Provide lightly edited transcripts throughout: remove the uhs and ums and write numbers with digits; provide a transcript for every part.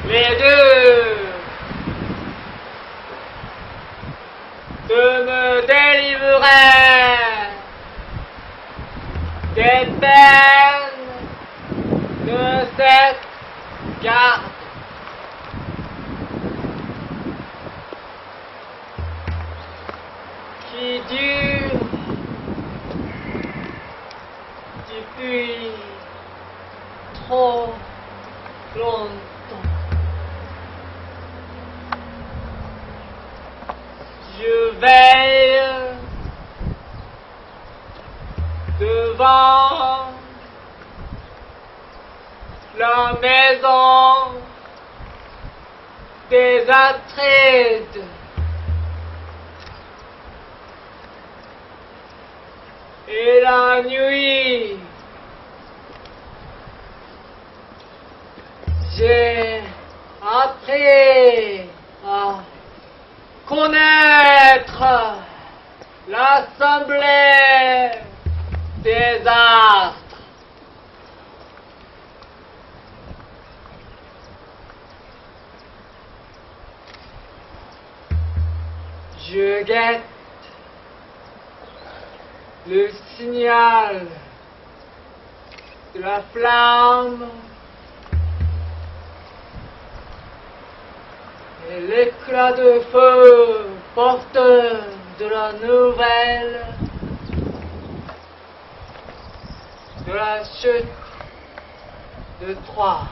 les deux, de me délivrer des peines de cette garde. Qui dure depuis trop longtemps. Je veille devant la maison des Atrides. Et la nuit, j'ai appris à connaître l'assemblée des astres. Je guette le signal de la flamme et l'éclat de feu porteur de la nouvelle de la chute de Troie.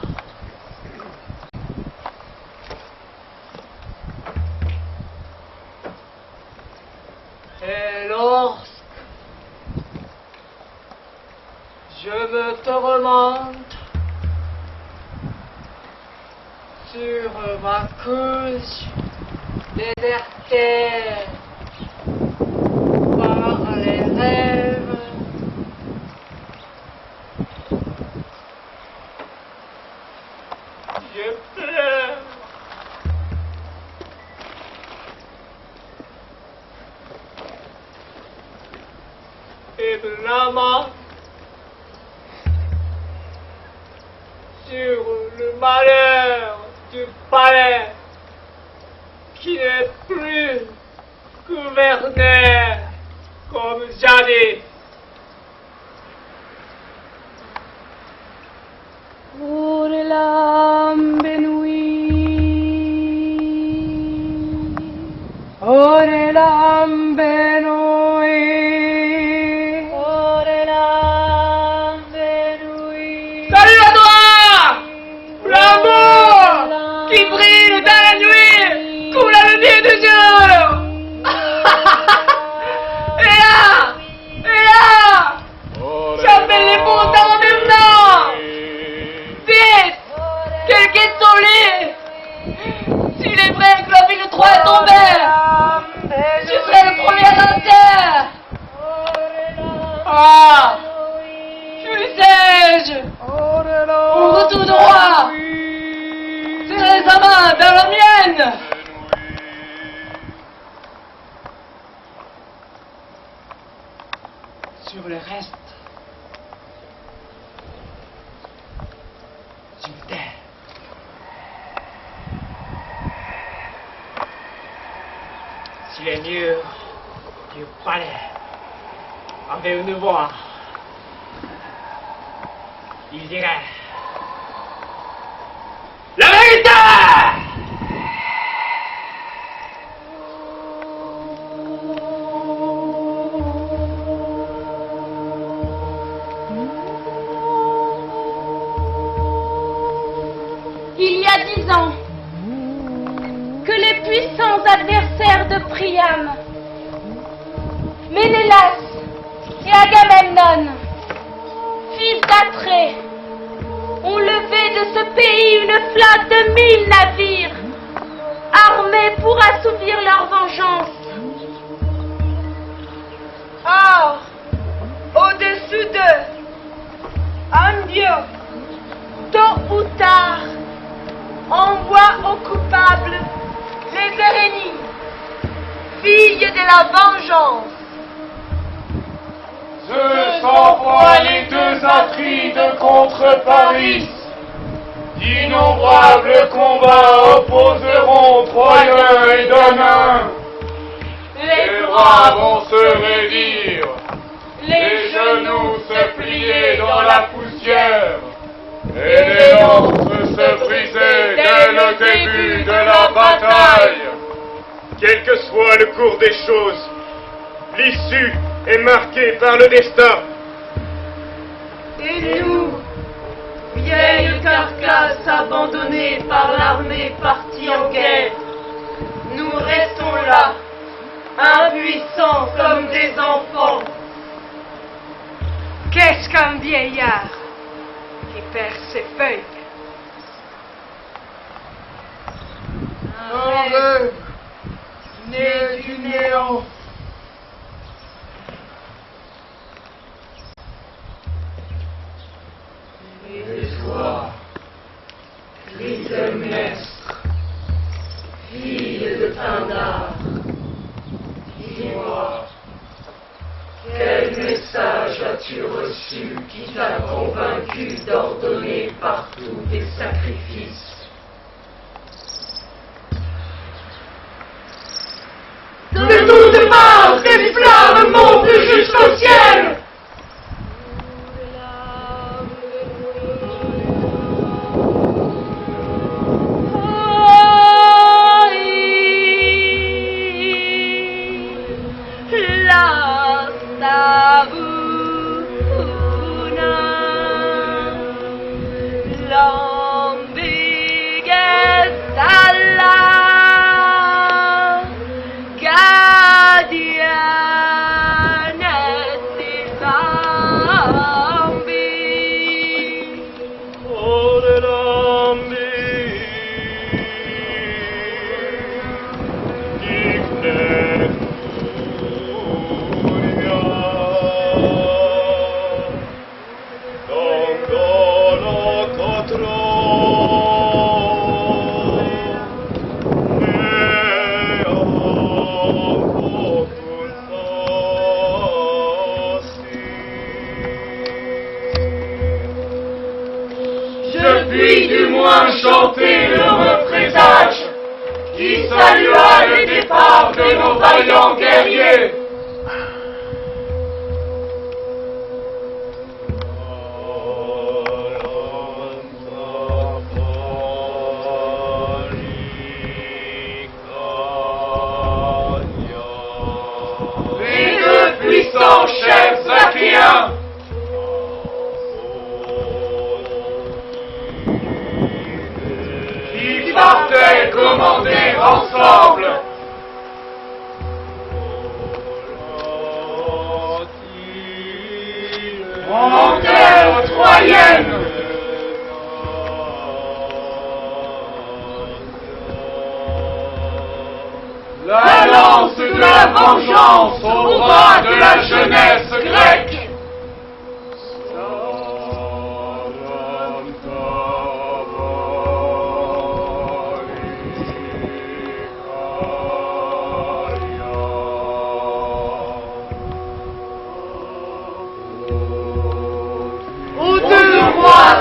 Et lorsque je me tourmente sur ma couche désertée par les rêves, je pleure. Et me lamente sur le malheur du palais qui n'est plus gouverné comme jadis. Oh les lames nuits, oh les lames nuits, oh les lames nuits. Salut à toi, l'amour qui brille dans la nuit comme la lumière du jour. Et là, j'appelle les bons temps maintenant. Dites, quel est ton lit? S'il est vrai que la ville de Troie est tombée, je serai le premier à terre. Ah, fussé-je au retour de roi, serrer sa main vers la mienne. Sur le reste, je me tais. Si les murs du palais avaient une voix, ils diraient la vérité! Il y a 10 ans que les puissants adversaires de Priam, Ménélas et Agamemnon, fils d'Atrée, ont levé de ce pays une flotte de 1000 navires, armés pour assouvir leur vengeance. Or, au-dessus d'eux, un dieu, tôt ou tard, envoie aux coupables les Érénies, filles de la vengeance. Zeus envoie les deux Atrides contre Paris D'innombrables combats opposeront Troyens et Danaens. Les bras vont se raidir, les genoux se plier dans la poussière, et les lances se briser dès le début de la bataille. Quel que soit le cours des choses, l'issue est marquée par le destin. Et nous, vieilles carcasses abandonnées par l'armée partie en guerre, nous restons là, impuissants comme des enfants. Qu'est-ce qu'un vieillard qui perd ses feuilles? Un rêve né du néant. Et toi, Clytemnestre, fille de Pindare, dis-moi, quel message as-tu reçu qui t'a convaincu d'ordonner partout des sacrifices? De toutes parts, des flammes montent jusqu'au ciel. Puis du moins chanter l'heureux présage qui salua le départ de nos vaillants guerriers. Les deux puissants chefs achéens partaient commander ensemble. En terre troyenne. La lance de la vengeance au bras de la jeunesse grecque.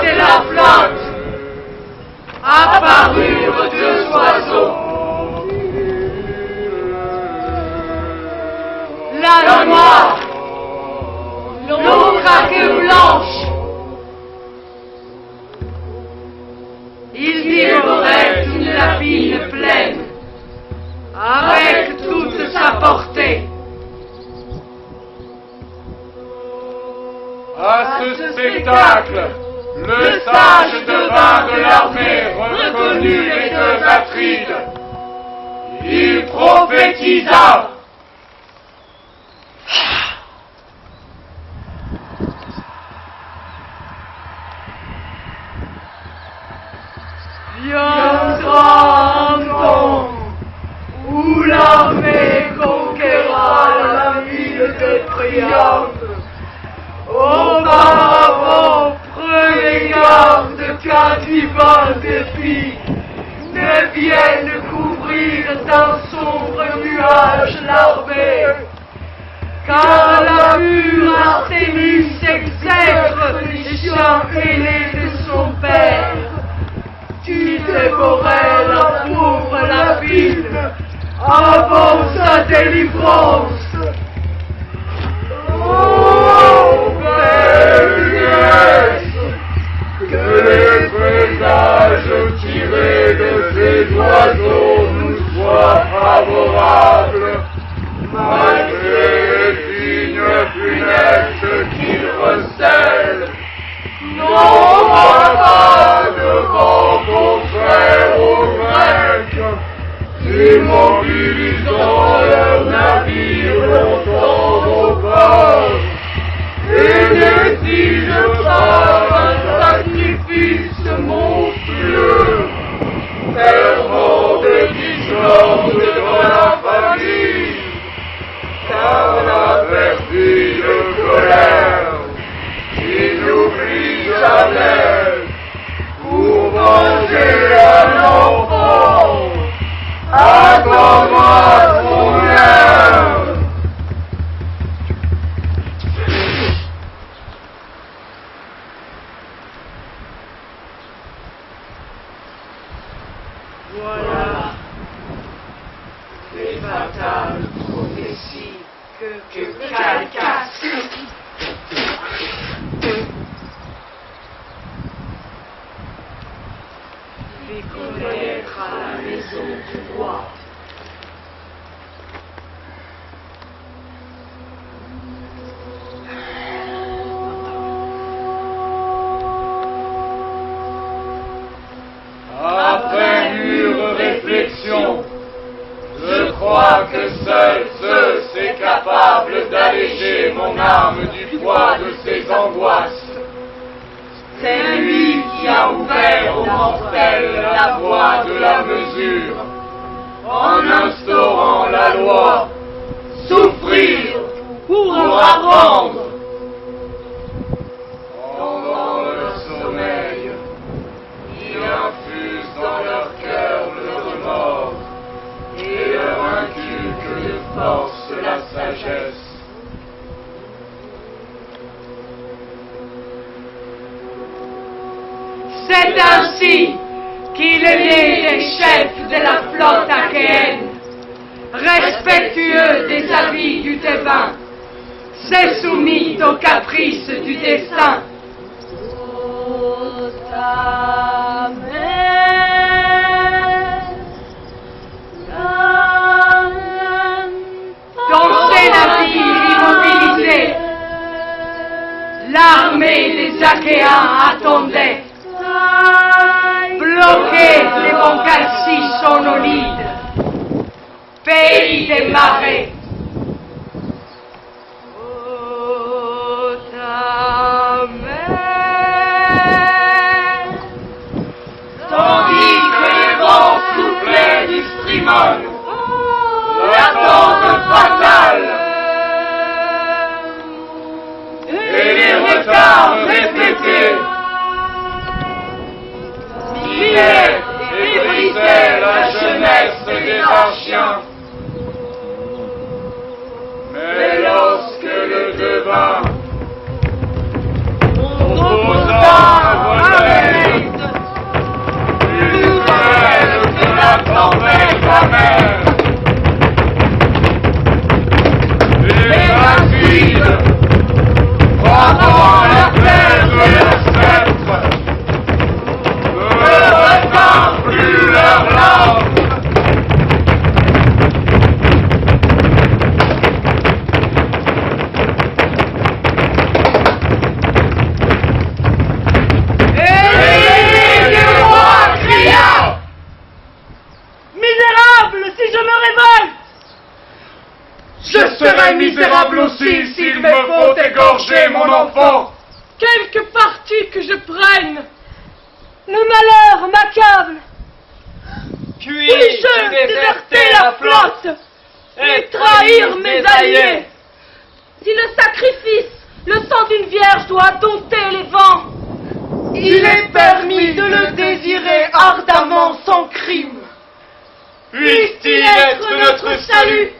Et la flotte apparurent deux oiseaux, l'un noir, l'autre à queue blanche. Ils dévoraient une lapine pleine, avec toute sa portée. À ce spectacle, le sage devint de l'armée reconnut les deux Atrides. Il prophétisa. Viendra un temps où l'armée conquérera la ville de Priam. Auparavant, prenez garde qu'un divin défi ne vienne couvrir d'un sombre nuage l'armée, car la pure Artémis exècre les chiens ailés de son père. pour sa délivrance. Oh, belle nièce, que les présages tirés de ces oiseaux nous soient favorables, malgré les signes funestes qu'ils recèlent. Non pas devant vos frères aux Grecs, immobilisant leurs navires longtemps au port, et n'exige pas un sacrifice monstrueux, ferment de discorde dans la famille, car la perfide colère qui n'oublie jamais, pour venger un enfant, attendra son heure. Voilà les fatales prophéties que Calcas fit connaître à la maison du roi. Après mûre réflexion, je crois que seul c'est capable d'alléger mon âme du poids de ses angoisses. C'est lui qui a ouvert aux mortels la voie de la mesure, en instaurant la loi, souffrir pour apprendre. Pendant le sommeil, il infuse dans leur cœur le remords et leur inculque de force la sagesse. C'est ainsi qu'il est né des chefs de la flotte achéenne, respectueux des avis du Thébain, s'est soumis aux caprices du destin. Dans ces navires immobilisés, l'armée des Achéens attendait. Bloqués devant Calcis sonolide, pays des marais. Oh, ta mère. Tandis que les vents soufflaient du Strimon, l'attente fatale et les retards répétés minaient et brisaient la jeunesse des Archiens. Mais lorsque le devin, opposant un remède, plus belle que la tempête amère, les acides, frappant la terre de leur sceptre, ne retint plus leur langue. Je serai misérable aussi s'il me faut égorger mon enfant. Quelque parti que je prenne, Le malheur m'accable. puis-je déserter la flotte et trahir mes alliés. Si le sacrifice, le sang d'une vierge doit dompter les vents, Il est permis de le désirer ardemment sans crime. Puisse-t-il être notre salut.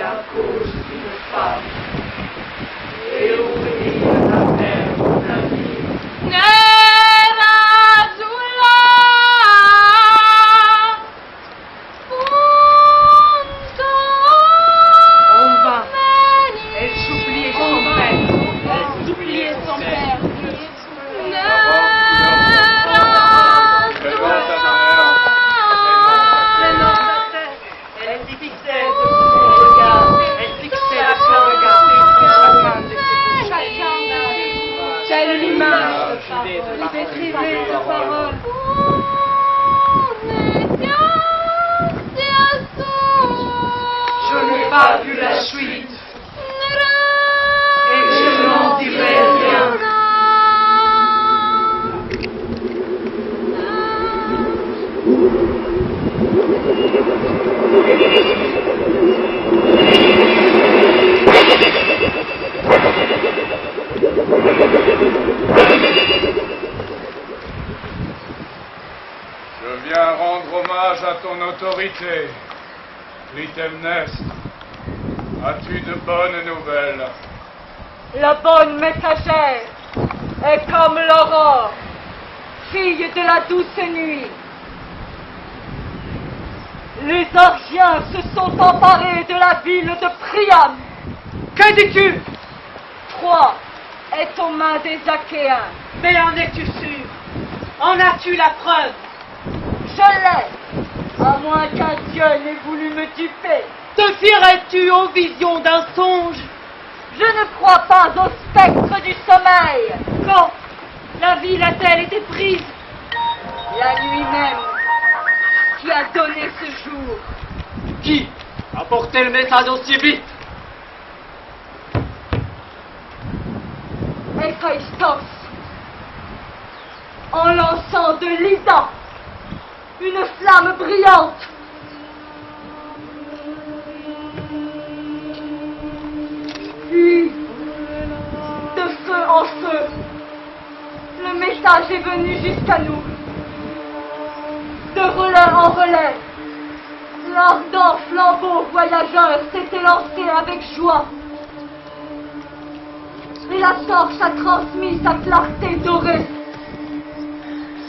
à cause d'une femme. Et ouvrir la mer de la vie. On va. Elle suppliait son père. Elle suppliait son père. Elle fixait de son regard. Elle fixait de son regard. Telle l'image d'écrivait de paroles. Je n'ai pas vu la suite. Et je n'en dirai rien. Je viens rendre hommage à ton autorité. Clytemnestre, as-tu de bonnes nouvelles? La bonne messagère est comme l'aurore, fille de la douce nuit. Les Argiens se sont emparés de la ville de Priam. Que dis-tu? Troie est aux mains des Achéens. Mais en es-tu sûr? En as-tu la preuve? Je l'ai, à moins qu'un dieu n'ait voulu me duper. Te fierais-tu aux visions d'un songe? Je ne crois pas au spectre du sommeil. Quand la ville a-t-elle été prise? La nuit même, qui a donné ce jour. Qui a porté le message aussi vite? Héphaïstos, en lançant de l'Ida une flamme brillante. Puis, de feu en feu, le message est venu jusqu'à nous. De relais en relais, l'ardent flambeau voyageur s'est élancé avec joie. Et la torche a transmis sa clarté dorée.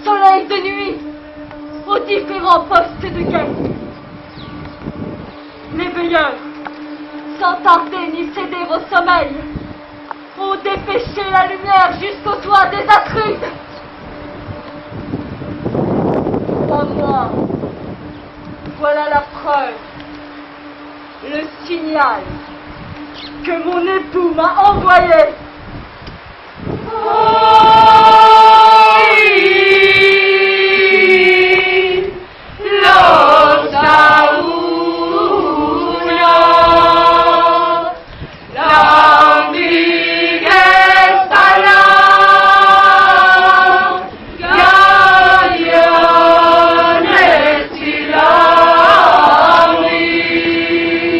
Soleil de nuit, aux différents postes de guet. Les veilleurs, sans tarder ni céder au sommeil, ont dépêché la lumière jusqu'au toit des Atrides. Crois-moi, voilà la preuve, le signal que mon époux m'a envoyé.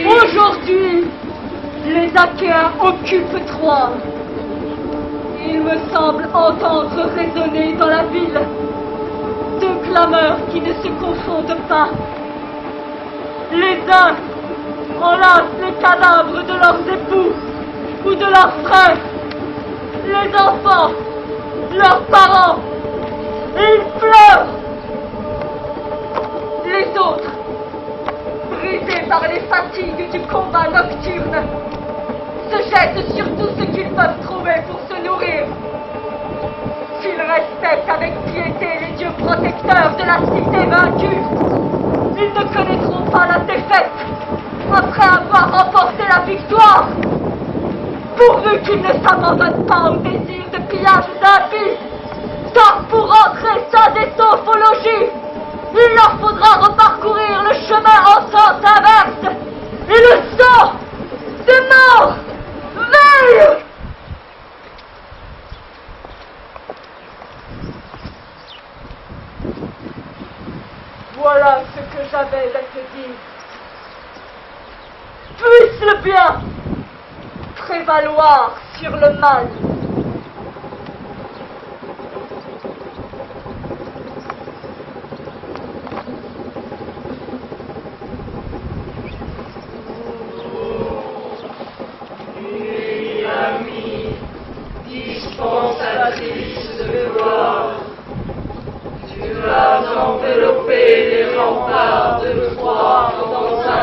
Aujourd'hui, les Achéens occupent Troie. Il me semble entendre résonner dans la ville deux clameurs qui ne se confondent pas. Les uns enlacent les cadavres de leurs époux ou de leurs frères, les enfants, leurs parents, et ils pleurent. Les autres, brisés par les fatigues du combat nocturne, se jettent sur tout ce qu'ils peuvent trouver pour se nourrir. S'ils respectent avec piété les dieux protecteurs de la cité vaincue, ils ne connaîtront pas la défaite après avoir remporté la victoire. Pourvu qu'ils ne s'abandonnent pas au désir de pillage impie, car pour rentrer sains et saufs au logis, il leur faudra reparcourir le chemin en sens inverse, et le sang des morts veille. Voilà ce que j'avais à te dire. Puisse le bien prévaloir sur le mal.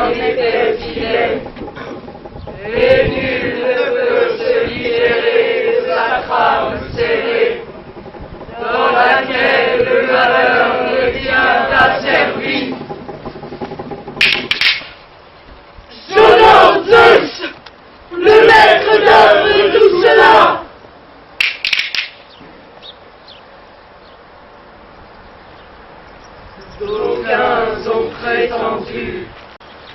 rien n'était filet, et nul ne peut se libérer de sa trame scellée, dans laquelle le malheur ne tient asservi. J'honore Zeus, le maître d'œuvre de tout cela. D'aucuns ont prétendu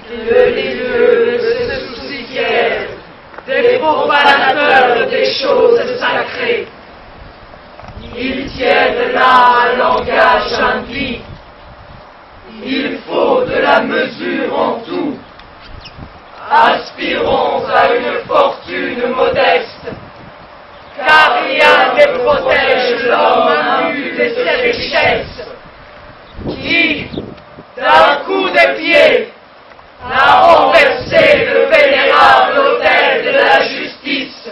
que les dieux ne se soucient guère des profanateurs des choses sacrées. Ils tiennent là un langage impie. Il faut de la mesure en tout. Aspirons à une fortune modeste, car rien ne protège l'homme imbu de ses richesses, qui, d'un coup de pied, a renversé le vénérable autel de la justice.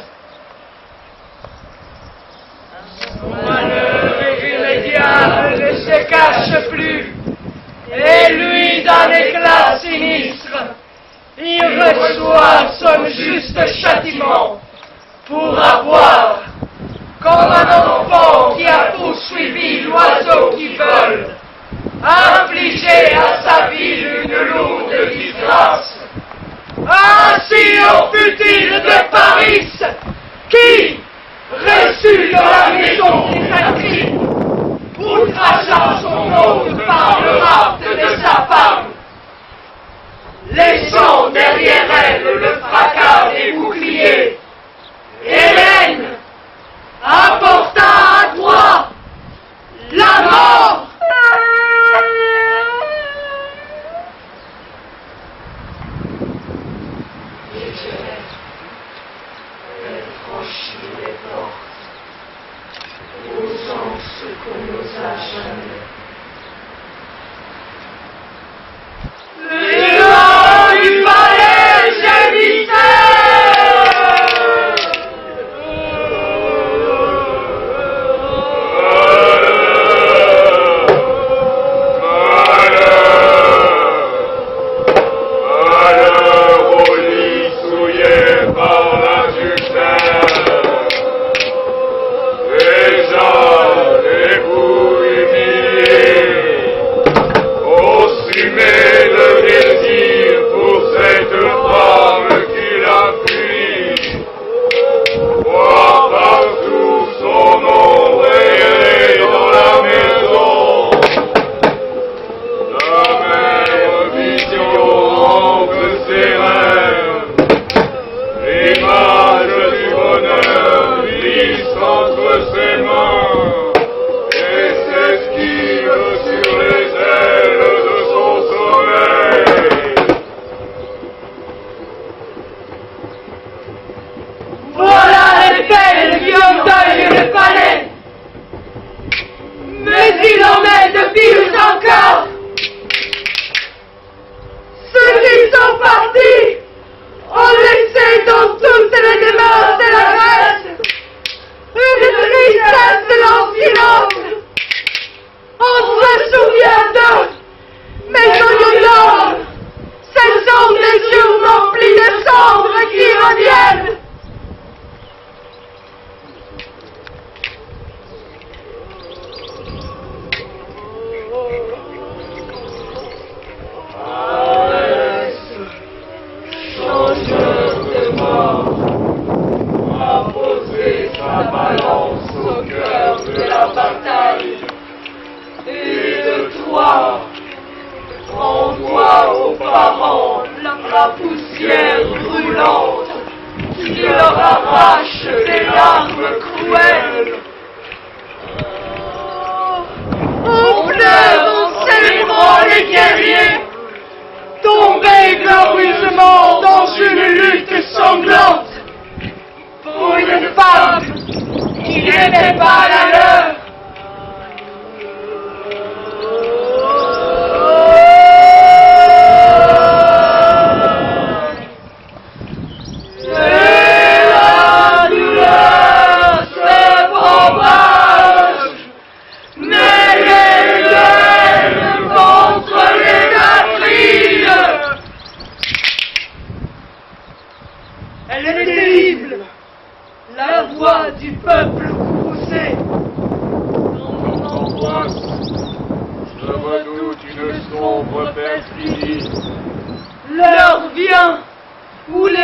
Son malheur irrémédiable ne se cache plus, et lui d'un éclat sinistre, il reçoit son juste châtiment pour avoir, comme un enfant qui a poursuivi l'oiseau qui vole, infligé à sa ville une lourde disgrâce. Ainsi en fut-il de Paris, qui, reçu dans la maison des sacrés, outrageant son hôte par le rapt de sa femme, laissant derrière elle le fracas des boucliers, Hélène apporta à Troie la mort. Elle franchit les portes, osant ce qu'on n'osa jamais. Les lois du palais gémissaient.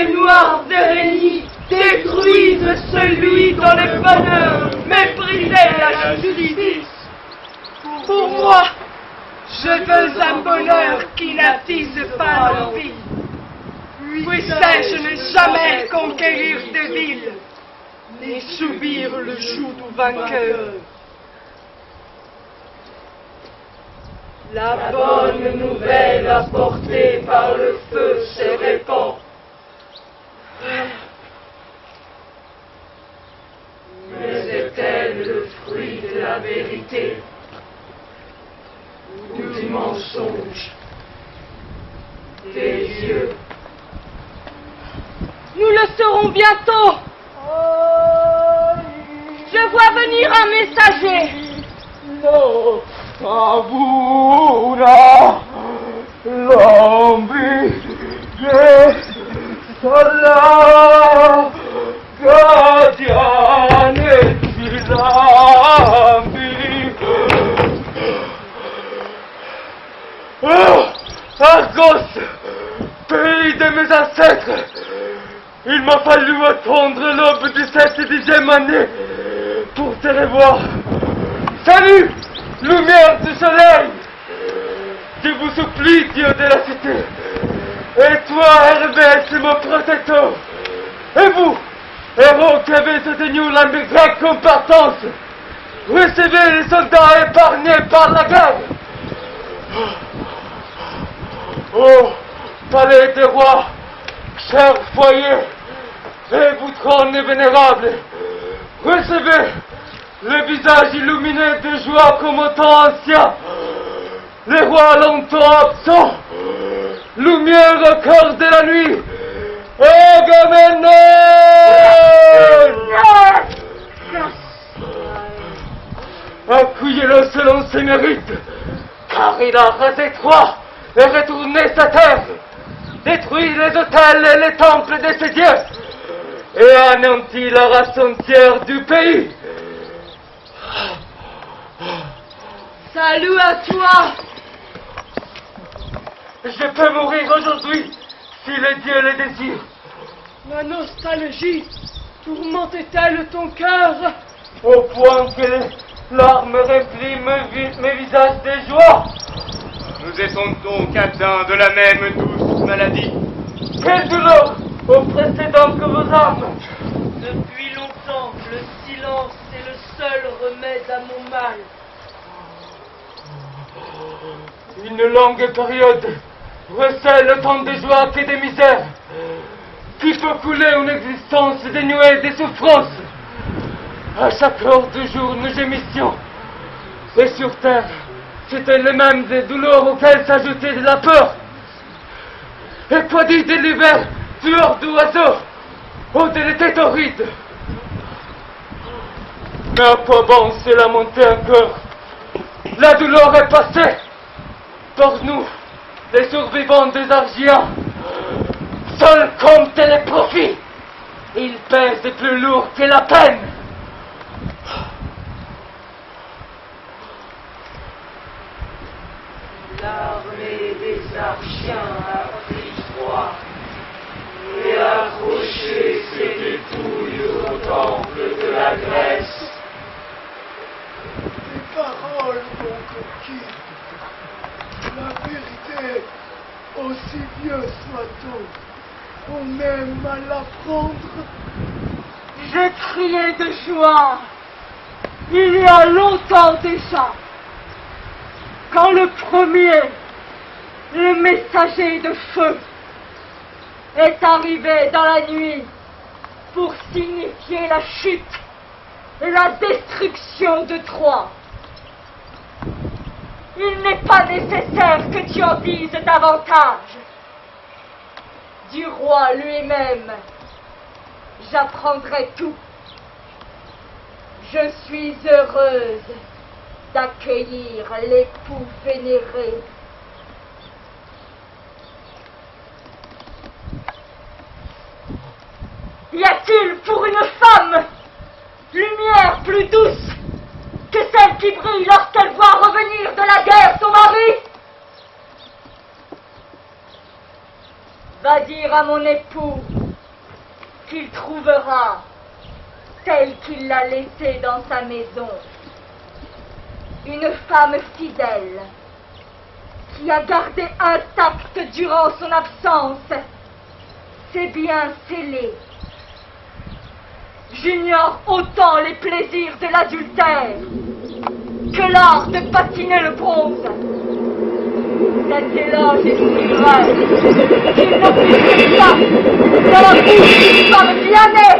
les noirs araignées détruisent celui dont les bonheurs méprisaient la justice. Pour moi, je veux un bonheur qui n'attise pas l'envie. Puissais-je ne jamais conquérir des villes, ni subir le joug du vainqueur. La bonne nouvelle apportée par le feu se répand. Mais est-elle le fruit de la vérité ou du mensonge des yeux? Nous le saurons bientôt. Je vois venir un messager. Tabura lambi sala gadiane lambi. Argos, pays de mes ancêtres, il m'a fallu attendre l'aube de cette 10e année pour te revoir. Salut, lumière du soleil! Je vous supplie, Dieu de la cité, et toi, Hermès, mon protecteur, et vous, héros qui avez soutenu la grecque compartance, recevez les soldats épargnés par la guerre. Oh, palais des rois, cher foyer, et vous trône vénérable, recevez le visage illuminé de joie comme au temps ancien, les rois longtemps absents, lumière au cœur de la nuit, Agamemnon! Accueillez-le selon ses mérites, car il a rasé Troie et retourné sa terre, détruit les hôtels et les temples de ses dieux, et anéanti la race entière du pays. Salut à toi! Je peux mourir aujourd'hui, si le Dieu le désire. La nostalgie tourmente-t-elle ton cœur? Au point que les larmes remplissent mes visages de joie. Nous étions donc atteints de la même douce maladie. Quelle douleur oppressait donc vos âmes. Depuis longtemps, le silence est le seul remède à mon mal. Une longue période recèle tant de joie que de misère, qui peut couler une existence dénuée de souffrances. À chaque heure du jour, nous gémissions. Et sur terre, c'était le même des douleurs auxquelles s'ajoutait de la peur. Et quoi dire de l'hiver, tueur d'oiseaux, ou de l'été torride? Mais à quoi bon se lamenter encore? La douleur est passée. Pour nous, les survivants des Argiens, seuls comptent les profits. Ils pèsent plus lourd que la peine. L'armée des Argiens a pris Troie et a accroché ses dépouilles au temple de la Grèce. Les paroles m'ont conquis. La vérité, aussi vieux soit-on, on aime à l'apprendre. J'ai crié de joie il y a longtemps déjà, quand le premier, le messager de feu, est arrivé dans la nuit pour signifier la chute et la destruction de Troie. Il n'est pas nécessaire que tu en dises davantage. Du roi lui-même, j'apprendrai tout. Je suis heureuse d'accueillir l'époux vénéré. Y a-t-il pour une femme lumière plus douce que celle qui brille lorsqu'elle voit revenir de la guerre son mari? Va dire à mon époux qu'il trouvera telle qu'il l'a laissée dans sa maison. Une femme fidèle qui a gardé intacte durant son absence ses biens scellés. J'ignore autant les plaisirs de l'adultère que l'art de patiner le bronze. Cet éloge est si vrai qu'il ne puisse pas dans la bouche d'une femme bien née.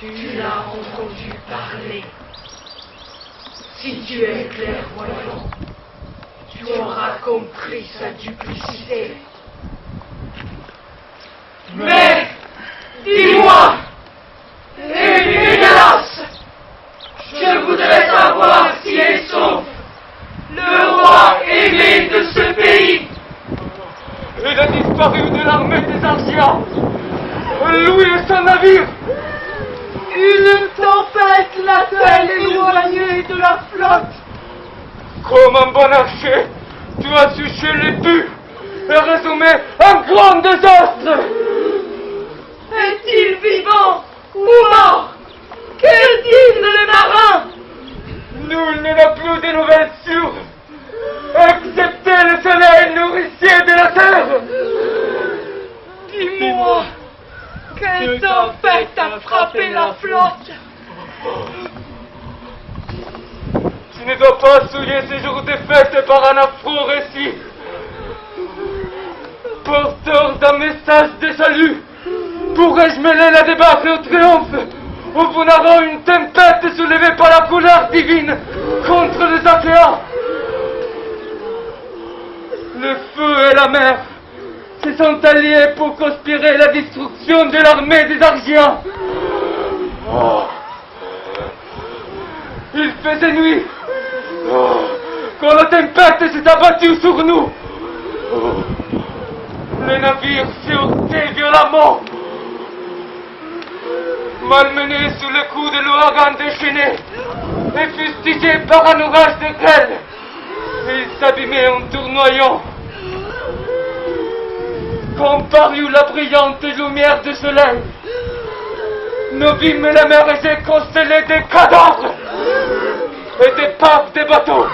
Tu l'as entendu parler. Si tu es clairvoyant, tu auras compris sa duplicité. Mais, dis-moi, hélas, je voudrais savoir si elles sont le roi aimé de ce pays. Il a disparu de l'armée des Argiens. Lui et son navire. Une tempête l'a-t-elle éloigné de la flotte? Comme un bon archer, tu as suché les buts et résumé un grand désastre. Est-il vivant ou mort? Que disent les marins? Nul n'a plus de nouvelles sûres, excepté le soleil nourricier de la terre. Dis-moi, quelle tempête a frappé la flotte? Tu ne dois pas souiller ces jours de fête par un affreux récit. Porteur d'un message de salut, pourrais-je mêler la débâcle au triomphe, ou vous narrant une tempête soulevée par la couleur divine contre les Achéens? Le feu et la mer se sont alliés pour conspirer la destruction de l'armée des Argiens. Oh. Il faisait nuit quand la tempête s'est abattue sur nous. Les navires s'est heurté violemment. Malmenés sous le coup de l'ouragan déchaîné et fustigés par un orage de grêle, ils s'abîmaient en tournoyant. Quand parut la brillante lumière du soleil, nous vîmes la mer égée constellée de cadavres et des paves des bateaux,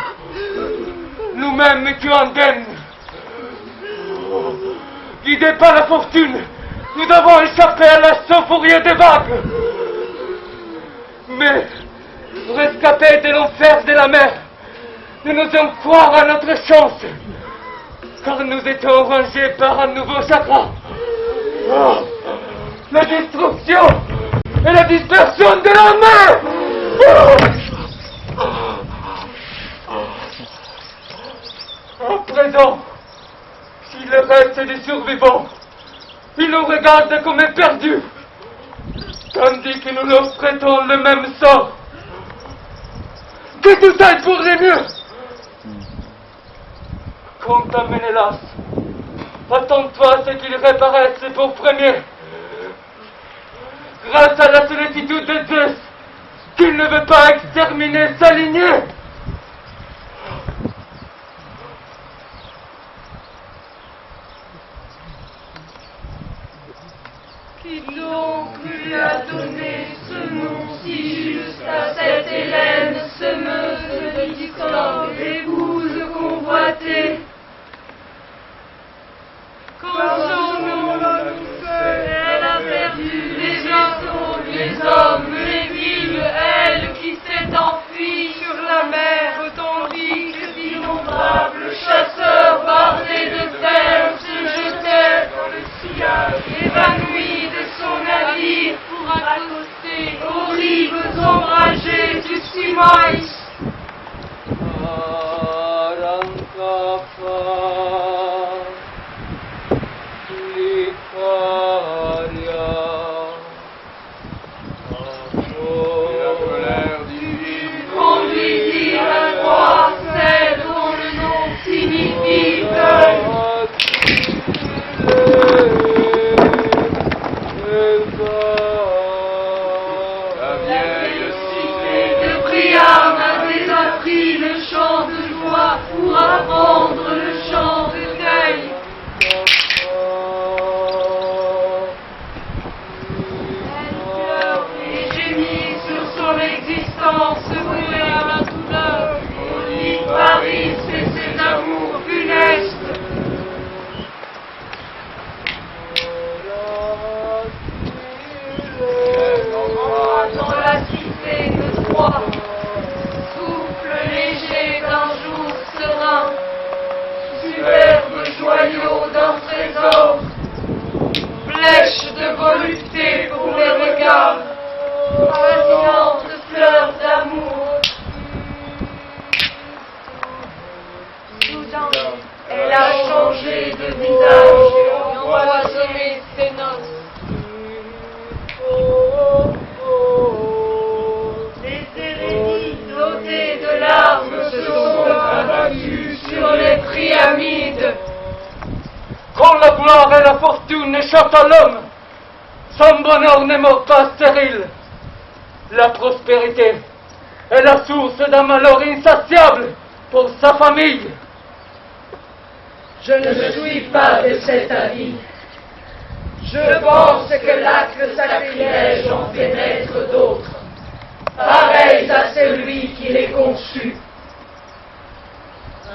nous-mêmes étions indemnes. Guidés par la fortune, nous avons échappé à l'assaut furieux des vagues. Mais, rescapés de l'enfer de la mer, nous n'osons croire à notre chance, car nous étions rangés par un nouveau chagrin. Oh, la destruction et la dispersion de la mer. À présent, s'il reste des survivants, ils nous regardent comme perdus, tandis que nous leur prêtons le même sort. Que tout aille pour le mieux. Quant à Ménélas, attends-toi à ce qu'il réapparaisse pour premier. Grâce à la sollicitude de Zeus, qu'il ne veut pas exterminer sa lignée. Qui donc lui a donné ce nom si juste à cette Hélène, semeuse de discorde, épouse convoitée? Quand son nom elle a perdu les vaisseaux, les hommes, les villes, elle qui s'est enfuie sur la mer, tandis que d'innombrables chasseurs bardés de terre se jetaient dans le sillage, évanouis de son navire pour accoster aux rives ombragées du Simaïs. appris le chant de joie pour apprendre le chant de deuil. Elle pleure et gémit sur son existence vouée à la douleur. Au lit de Paris, c'est ses amours funestes. Dans la cité de Troie, souffle léger d'un jour serein, superbe joyau d'un trésor, flèche de volupté pour les regards, radiante fleur d'amour. Soudain, elle a changé de visage et empoisonné ses noces. Les hérénies dotées de larmes se sont abattues sur les Priamides. Quand la gloire et la fortune échappent à l'homme, son bonheur n'est pas stérile. La prospérité est la source d'un malheur insatiable pour sa famille. Je ne suis pas de cet avis. Je pense que l'acte de sacrilège en fait naître d'autres, pareils à celui qui les conçut.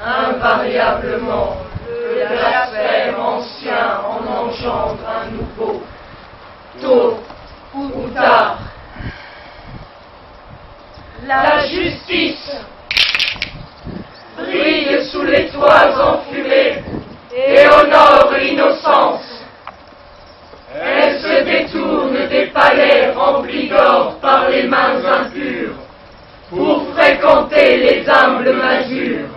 Invariablement, le blasphème ancien en engendre un nouveau, tôt ou tard. La justice brille sous les toits enfumés et honore l'innocence. Elle se détourne des palais remplis d'or par les mains impures pour fréquenter les humbles masures.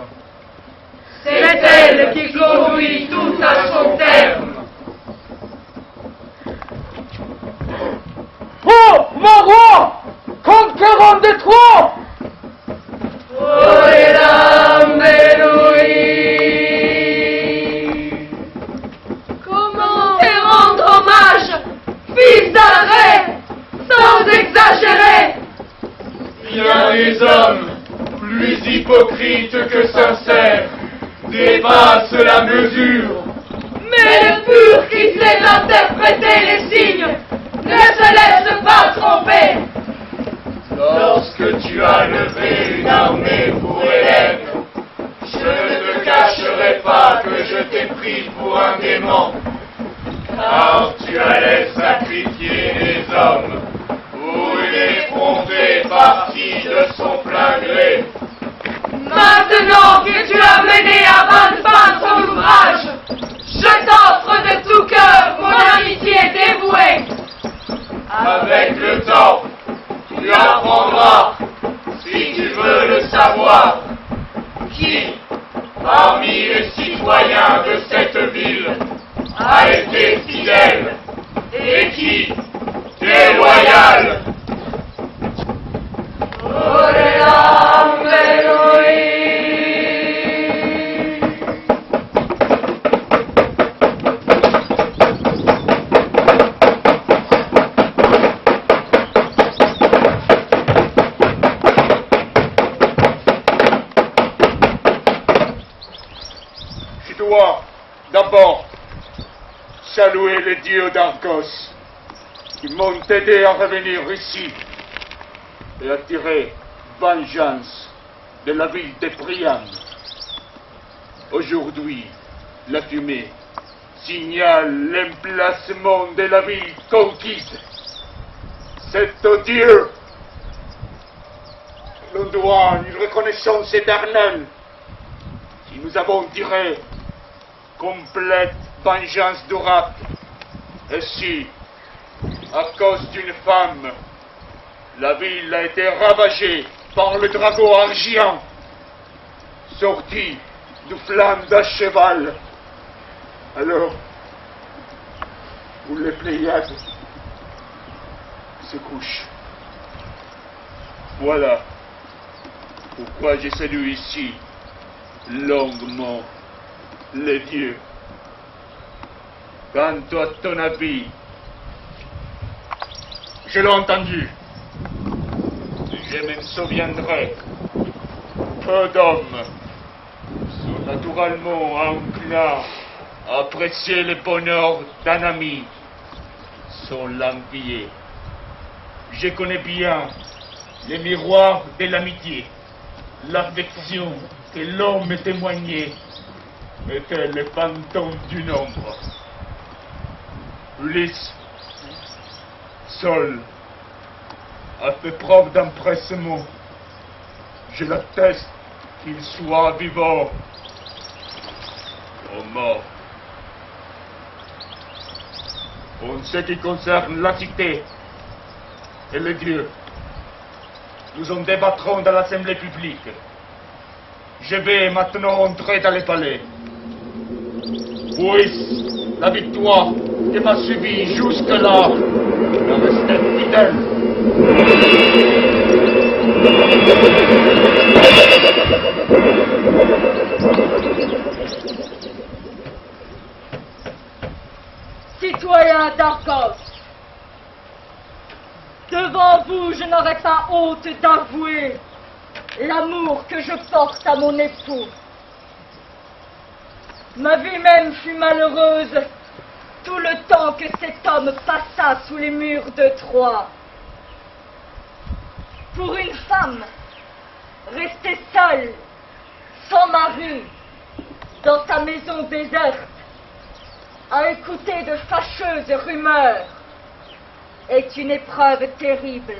C'est elle qui conduit tout à son terme. Oh, mon roi, conquérant des Troies! Comment te rendre hommage, fils d'Arrée, sans exagérer? Bien des hommes, plus hypocrites que sincères, dépassent la mesure. Mais le pur qui sait interpréter les signes ne se laisse pas tromper. Lorsque tu as levé une armée pour Hélène, je ne te cacherai pas que je t'ai pris pour un démon, car tu allais sacrifier des hommes pour une effrontée partie de son plein gré. Maintenant que tu as mené à bonne fin ton ouvrage, je t'offre de tout cœur mon amitié dévouée. Avec le temps, tu apprendras, si tu veux le savoir, qui, parmi les citoyens de cette ville, a été fidèle et qui, déloyal. Je dois d'abord saluer les dieux d'Argos qui m'ont aidé à revenir ici et à tirer vengeance de la ville de Priam. Aujourd'hui, la fumée signale l'emplacement de la ville conquise. C'est aux dieux que l'on doit une reconnaissance éternelle si nous avons tiré complète vengeance d'Urac. Et si, à cause d'une femme, la ville a été ravagée par le dragon argent, sorti du flamme d'un cheval, alors, où les Pléiades se couchent. Voilà pourquoi j'ai salué ici longuement les dieux. Quant à ton avis, je l'ai entendu. Je me souviendrai Peu d'hommes sont naturellement enclins à apprécier le bonheur d'un ami sans l'envier. Je connais bien les miroirs de l'amitié. L'affection que l'homme témoignait était le fantôme d'une ombre. Ulysse, seul, a fait preuve d'empressement. Je l'atteste qu'il soit vivant ou mort. En ce qui concerne la cité et les dieux, nous en débattrons dans l'assemblée publique. Je vais maintenant entrer dans le palais. Puisse la victoire qui m'a suivi jusque-là me rester fidèle. Citoyens d'Argos, devant vous, je n'aurais pas honte d'avouer l'amour que je porte à mon époux. Ma vie même fut malheureuse tout le temps que cet homme passa sous les murs de Troie. Pour une femme, restée seule, sans mari, dans sa maison déserte, à écouter de fâcheuses rumeurs, est une épreuve terrible.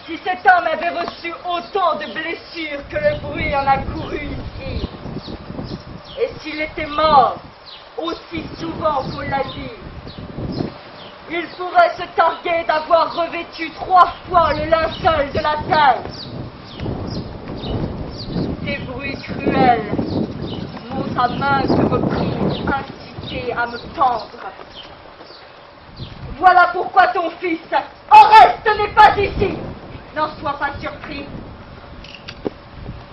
Si cet homme avait reçu autant de blessures que le bruit en a couru ici, et s'il était mort aussi souvent qu'on l'a dit, il pourrait se targuer d'avoir revêtu 3 fois le linceul de la terre. Ces bruits cruels m'ont à maintes reprises incité à me pendre. Voilà pourquoi ton fils, Oreste, n'est pas ici. N'en sois pas surpris.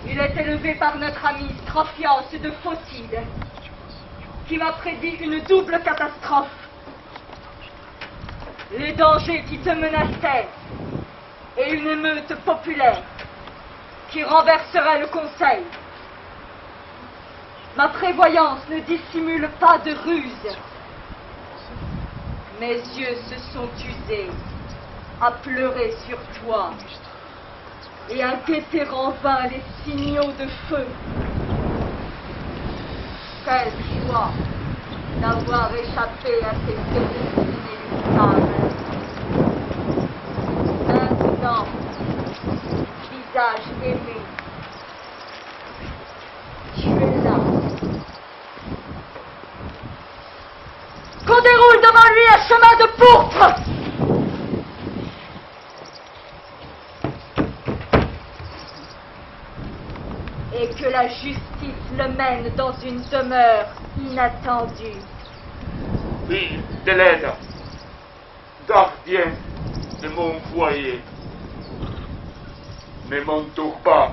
Il est élevé par notre ami Strophios de Photide, qui m'a prédit une double catastrophe. Les dangers qui te menaçaient et une émeute populaire qui renverserait le conseil. Ma prévoyance ne dissimule pas de ruse. Mes yeux se sont usés à pleurer sur toi et à guetter en vain les signaux de feu. Quelle joie d'avoir échappé à ces destins inéluctables. Maintenant, visage aimé, tu es là. Qu'on déroule devant lui un chemin de pourpre. Et que la justice le mène dans une demeure inattendue. Fille d'Hélène, gardien de mon foyer, ne m'entoure pas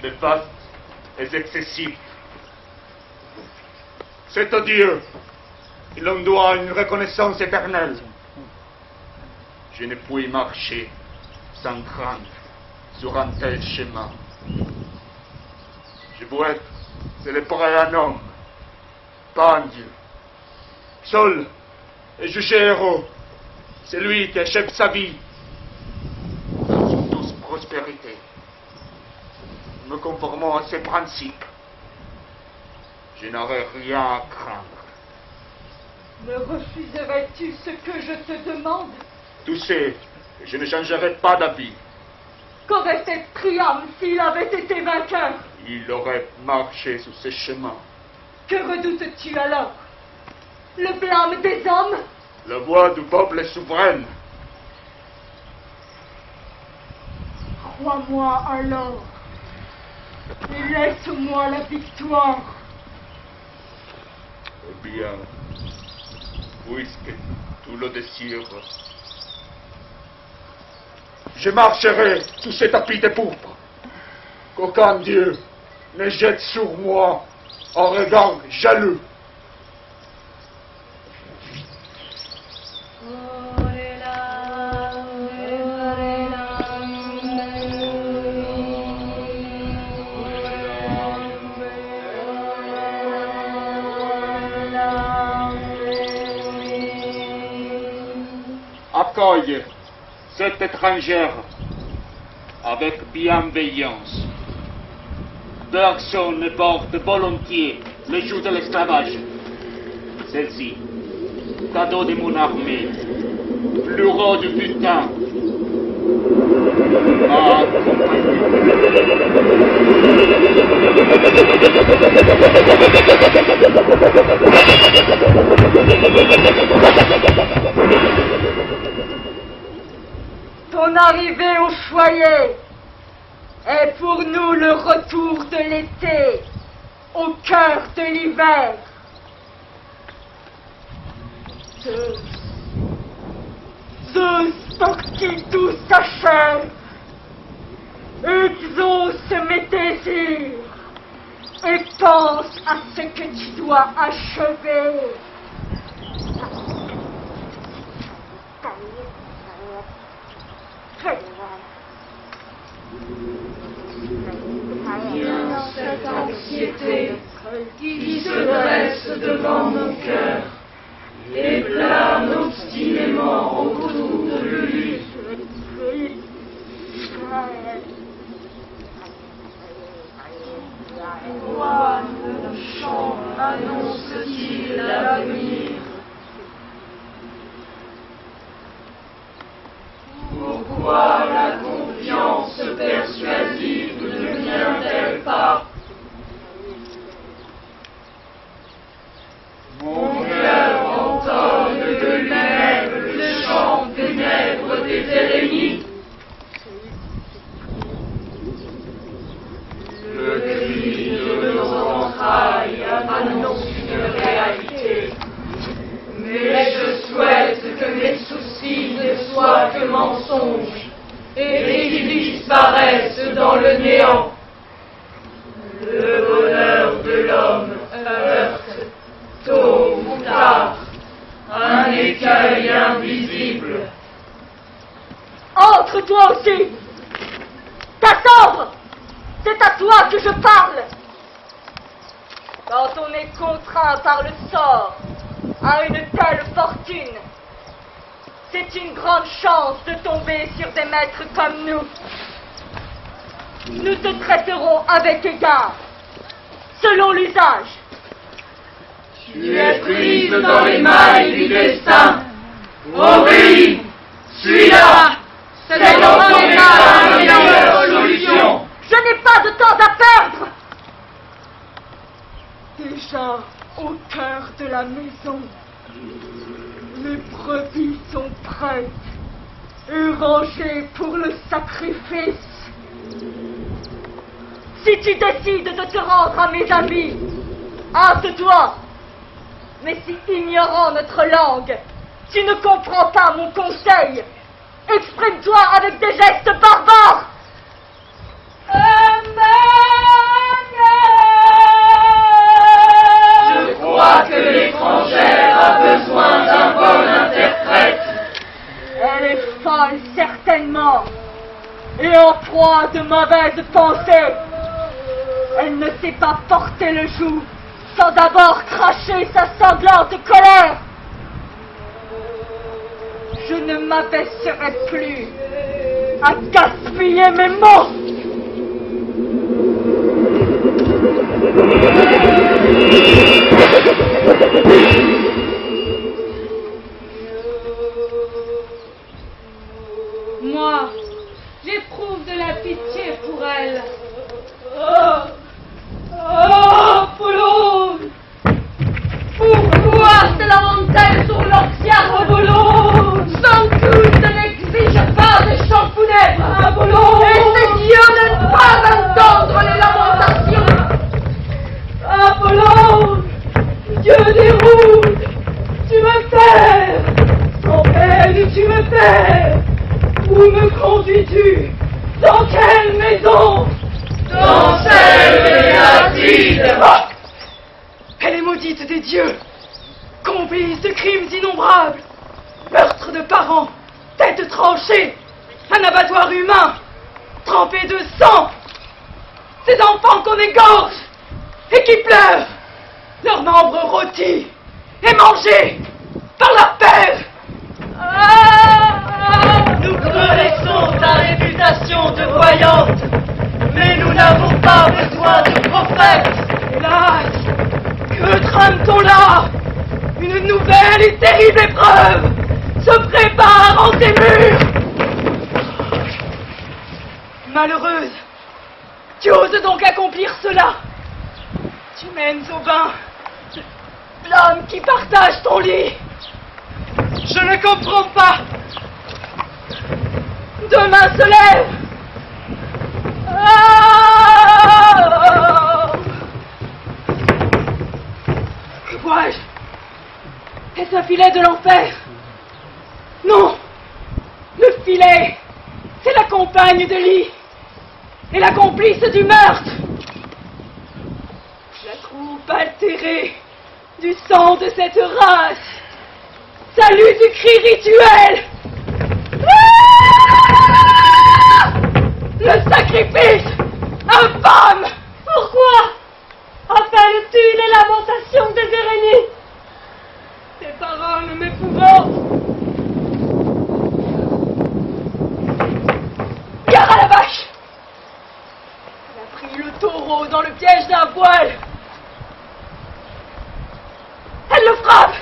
de vastes et excessifs. C'est à Dieu qu'il en doit une reconnaissance éternelle. Je ne puis marcher sans crainte sur un tel chemin. Je veux être célébré un homme, pas un dieu. Seul et jugé héros, c'est lui qui achève sa vie dans une douce prospérité. Me conformant à ses principes, je n'aurai rien à craindre. Me refuserais-tu ce que je te demande? Tu sais que je ne changerai pas d'avis. Qu'aurait fait Priam s'il avait été vainqueur? Il aurait marché sur ces chemins. Que redoutes-tu alors? Le blâme des hommes? La voix du peuple est souveraine. Crois-moi alors, et laisse-moi la victoire. Eh bien, puisque tu le désires, je marcherai sous ces tapis de pourpre. Qu'aucun dieu ne jette sur moi un regard jaloux. accueille cette étrangère avec bienveillance. Personne ne porte volontiers le joug de l'esclavage. Celle-ci, cadeau de mon armée, l'euro du butin, m'a accompagné. Ton arrivée au foyer est pour nous le retour de l'été, au cœur de l'hiver. Zeus, pour qui tout s'achève, exauce mes désirs et pense à ce que tu dois achever. Viens cette anxiété qui se dresse devant mon cœur et plane obstinément autour de lui. Pourquoi le chant annonce-t-il l'avenir? Pourquoi la confiance persuasive ne vient-elle pas? Mon cœur entonne de lui-même le chant funèbre des Hérénies. Le cri de nos entrailles annonce une réalité. Mais je souhaite que mes soucis ne soient que mensonges et qu'ils disparaissent dans le néant. Le bonheur de l'homme heurte, tôt ou tard, un écueil invisible. Entre toi aussi! Cassandre! C'est à toi que je parle! Quand on est contraint par le sort à une telle fortune, c'est une grande chance de tomber sur des maîtres comme nous. Nous te traiterons avec égard, selon l'usage. Tu es prise dans les mailles du destin. Obéis, suis-la. C'est dans ton état la meilleure solution. Je n'ai pas de temps à perdre. Déjà au cœur de la maison, les brebis sont prêtes et rangées pour le sacrifice. Si tu décides de te rendre à mes amis, hâte-toi. Mais si, ignorant notre langue, tu ne comprends pas mon conseil, exprime-toi avec des gestes barbares. Je crois que l'étrangère a besoin d'un bon interprète. Elle est folle, certainement, et en proie de mauvaises pensées. Elle ne sait pas porter le joug sans d'abord cracher sa sanglante colère. Je ne m'abaisserai plus à gaspiller mes mots. Moi, j'éprouve de la pitié pour elle. Apollon! Pourquoi se lamente-t-elle sur l'ortia, Apollon? Sans doute ne n'exige pas de chants funèbres, Apollon! Et ses dieux n'aiment pas entendre les lamentations! Apollon! Dieu des routes! Tu me perds! Sans peine, tu me perds! Où me conduis-tu? Dans quelle maison? Dans celle de l'Atride. Elle est maudite des dieux, complice de crimes innombrables, meurtre de parents, têtes tranchées, un abattoir humain, trempé de sang, ces enfants qu'on égorge et qui pleurent, leurs membres rôtis et mangés par la peur. Ah! Une nouvelle et terrible épreuve se prépare en ces murs. Malheureuse, tu oses donc accomplir cela. Tu mènes au bain l'homme qui partage ton lit. Je ne comprends pas. Demain se lève. Que vois-je? Est-ce un filet de l'enfer? Non. Le filet, c'est la compagne de lit et la complice du meurtre. La coupe altérée du sang de cette race. Salut du cri rituel. Le sacrifice infâme. Pourquoi appelles-tu les lamentations des Érénies? Tes paroles m'épouvantent. Gare à la vache. Elle a pris le taureau dans le piège d'un voile. Elle le frappe.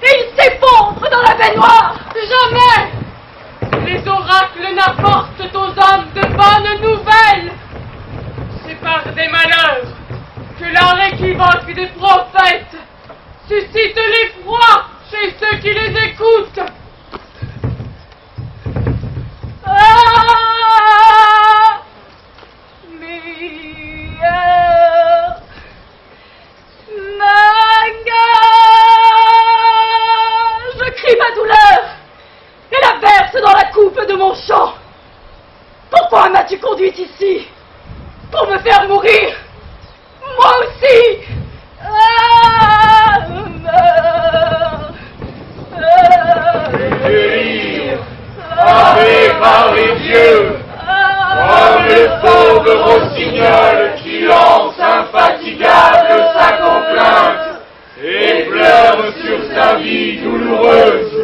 Et il s'effondre dans la baignoire. Jamais les oracles n'apportent aux hommes de bonnes nouvelles. C'est par des malheurs que l'art équivoque des prophètes suscite l'effroi chez ceux qui les écoutent. Ah, meilleur manga. Je crie ma douleur et la verse dans la coupe de mon chant. Pourquoi m'as-tu conduite ici? Pour me faire mourir? Moi aussi. Délire, frappé par les dieux, comme le fauve rossignol qui lance infatigable sa complainte et pleure sur sa vie douloureuse.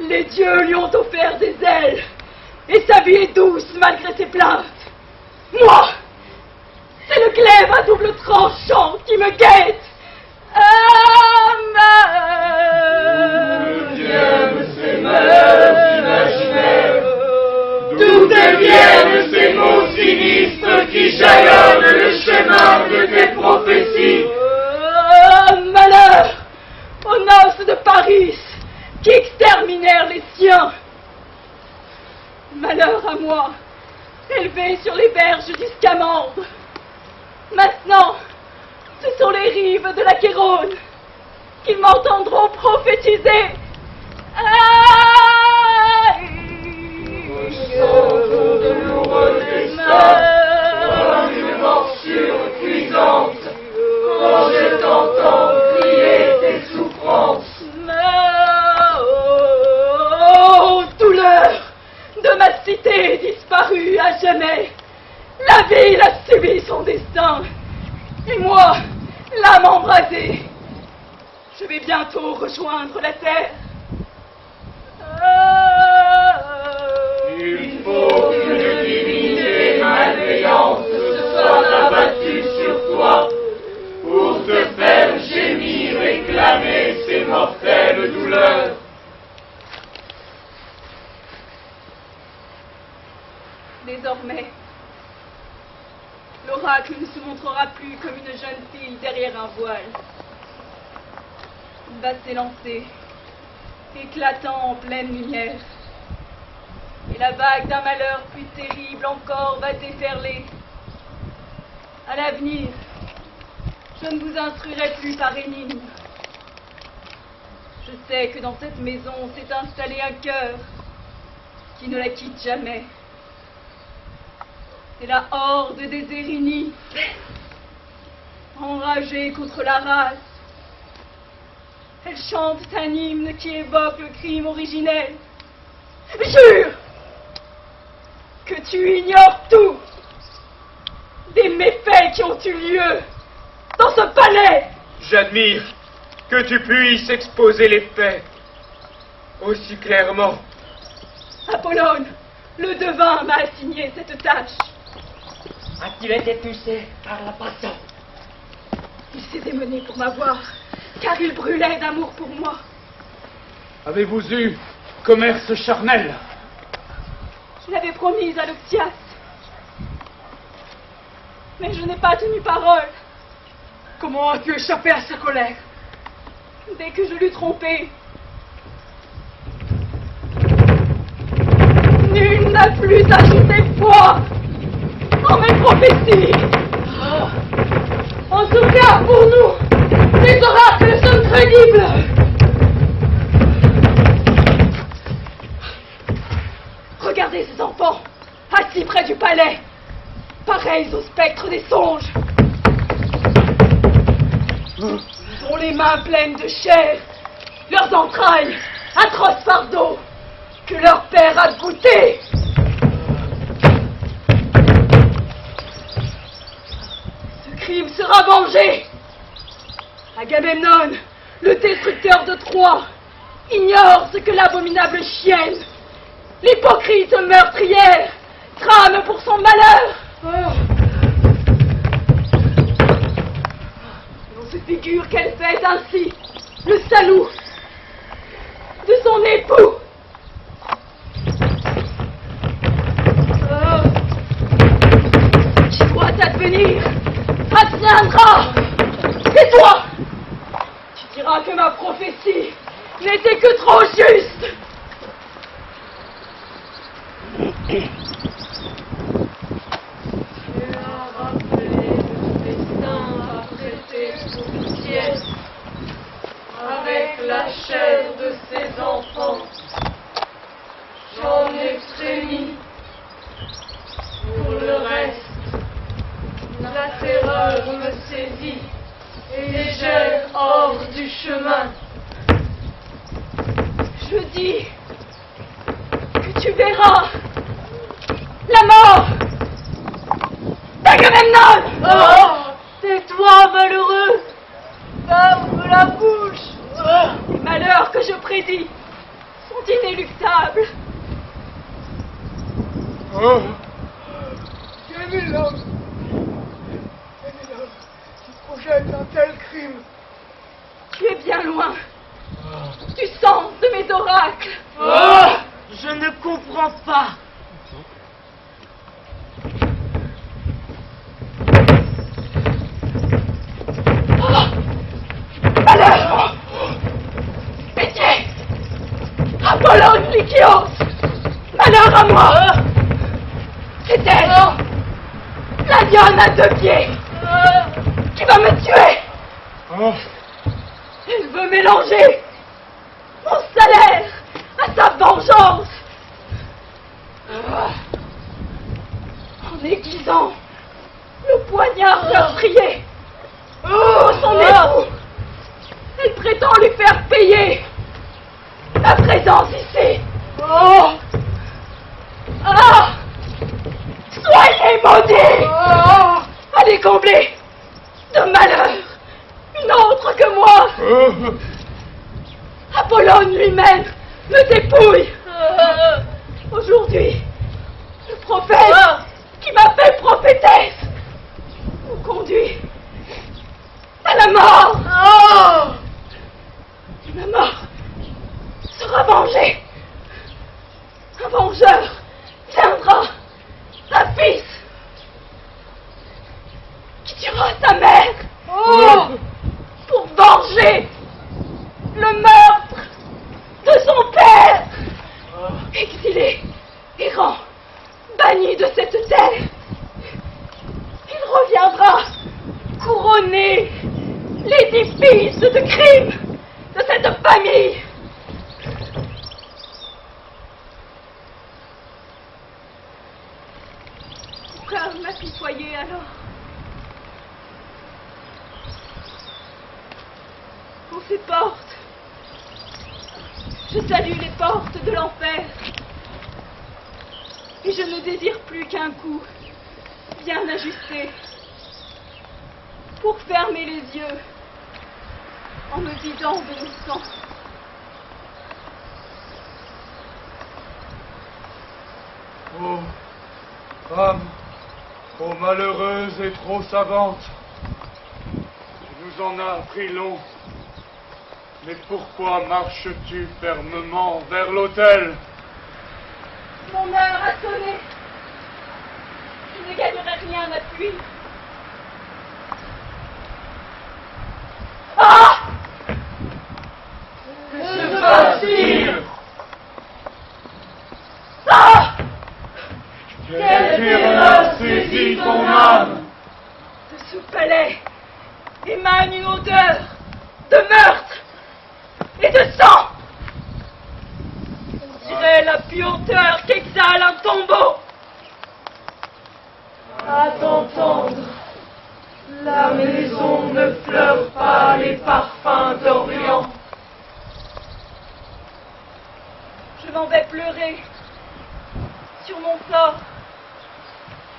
Les dieux lui ont offert des ailes et sa vie est douce malgré ses plaintes. Moi, c'est le glaive à double tranchant qui me guette. Viennent ces malheurs imaginaires, d'où deviennent ces mots sinistres qui jalonnent le chemin de tes prophéties. Malheur aux noces de Paris qui exterminèrent les siens. Malheur à moi, élevé sur les berges du Scamandre. Maintenant, ce sont les rives de la Chérone qui m'entendront prophétiser. Douloureux destin, comme une morsure cuisante, quand je t'entends crier tes souffrances. Oh, douleur de ma cité disparue à jamais. La ville a subi son destin. Et moi, l'âme embrasée, je vais bientôt rejoindre la terre. Il faut qu'une divinité malveillante se soit abattue sur toi pour te faire gémir et clamer ses mortelles douleurs. Désormais, l'oracle ne se montrera plus comme une jeune fille derrière un voile. Il va s'élancer, éclatant en pleine lumière. Et la vague d'un malheur plus terrible encore va déferler. À l'avenir, je ne vous instruirai plus par énigme. Je sais que dans cette maison s'est installé un cœur qui ne la quitte jamais. C'est la horde des Érénies, enragée contre la race. Elle chante un hymne qui évoque le crime originel. Jure que tu ignores tout des méfaits qui ont eu lieu dans ce palais. J'admire que tu puisses exposer les faits aussi clairement. Apollone, le devin m'a assigné cette tâche. A-t-il été poussé par la passion? Il s'est démené pour m'avoir, car il brûlait d'amour pour moi. Avez-vous eu commerce charnel? Je l'avais promise à l'Oxias. Mais je n'ai pas tenu parole. Comment as-tu échappé à sa colère? Dès que je l'eus trompé, nul n'a plus ajouté foi en mes prophéties. En tout cas, pour nous, les oracles sont crédibles. Regardez ces enfants, assis près du palais, pareils aux spectres des songes. Ils ont les mains pleines de chair, leurs entrailles, atroces fardeaux, que leur père a goûté. Ce crime sera vengé. Agamemnon, le destructeur de Troie, ignore ce que l'abominable chienne, l'hypocrite meurtrière, trame pour son malheur. On se figure qu'elle fait ainsi le salut de son époux. Ce qui doit advenir adviendra. Et toi, tu diras que ma prophétie n'était que trop juste. Tu as rappelé le destin apprêté pour Thiès, avec la chair de ses enfants. J'en ai frémi. Pour le reste, la terreur me saisit et jette hors du chemin. Je dis que tu verras la mort d'Agamemnon. Oh, tais-toi, malheureux. Ferme la bouche. Les malheurs que je prédis sont inéluctables. Oh, Quel est l'homme qui projette un tel crime? Tu es bien loin du sens de mes oracles. Je ne comprends pas. Malheur! Pitié! Apollon Lycios! Malheur à moi! C'est elle! La lionne à 2 pieds! Qui va me tuer! oh, Elle veut mélanger mon salaire à sa vengeance! En aiguisant le poignard meurtrier pour son époux, elle prétend lui faire payer la présence ici. Ah! Soyez maudits! Allez combler de malheur une autre que moi. oh, Apollon lui-même me dépouille. Aujourd'hui, le prophète qui m'a fait prophétesse me conduit à la mort. Ma mort sera vengée. Un vengeur viendra, un fils qui tuera sa mère pour venger le meurtre de son père. Exilé, errant, banni de cette terre, il reviendra couronner l'édifice de crime de cette famille. Pourquoi m'apitoyer alors? En ces portes, je salue les portes de l'enfer. Et je ne désire plus qu'un coup bien ajusté pour fermer les yeux en me vidant de mon sang. oh, femme, trop malheureuse et trop savante, tu en as pris long. Mais pourquoi marches-tu fermement vers l'autel? Mon heure a sonné. Je ne gagnerai rien à fuir. Ah! Que se passe-t-il? Ah! Quelle terreur saisit ton âme? De ce palais émane une odeur de meurtre et de sang. On dirait la puanteur qu'exhale un tombeau. À t'entendre, la maison ne fleure pas les parfums d'Orient. Je m'en vais pleurer sur mon sort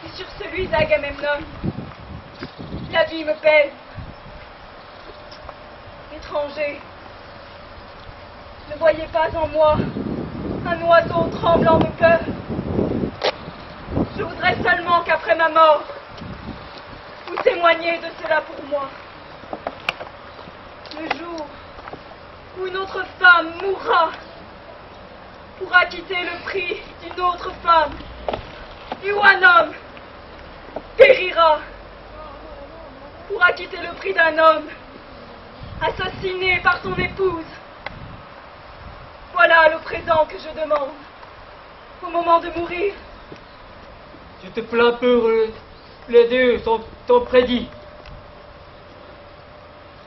et sur celui d'Agamemnon. La vie me pèse. Étranger, ne voyez pas en moi un oiseau tremblant de peur. Je voudrais seulement qu'après ma mort, vous témoigniez de cela pour moi. Le jour où une autre femme mourra pour acquitter le prix d'une autre femme, et où un homme périra pour acquitter le prix d'un homme assassiné par son épouse. Voilà le présent que je demande au moment de mourir. Tu te plains pour les dieux sont prédits.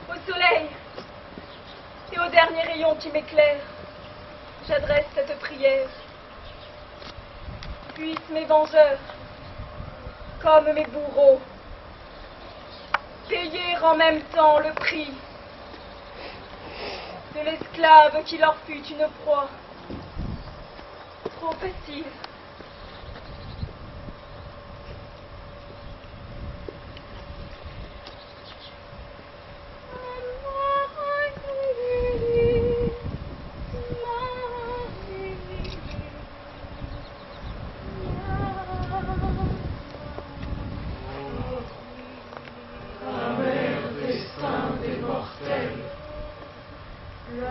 Au soleil et au dernier rayon qui m'éclaire, j'adresse cette prière. Puissent mes vengeurs, comme mes bourreaux, payer en même temps le prix de l'esclave qui leur fut une proie trop facile.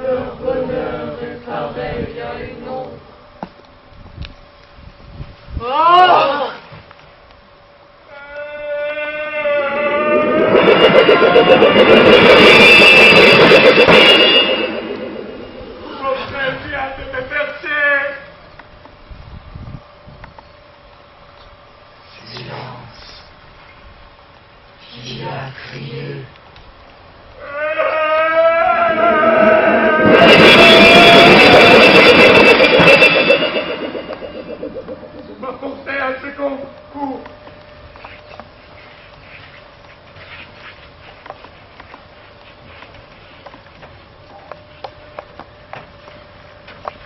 Leur bonheur est pareil à une ombre. Oh! Mon frère vient de te percer! Silence. Qui a crié? Va porter un second coup!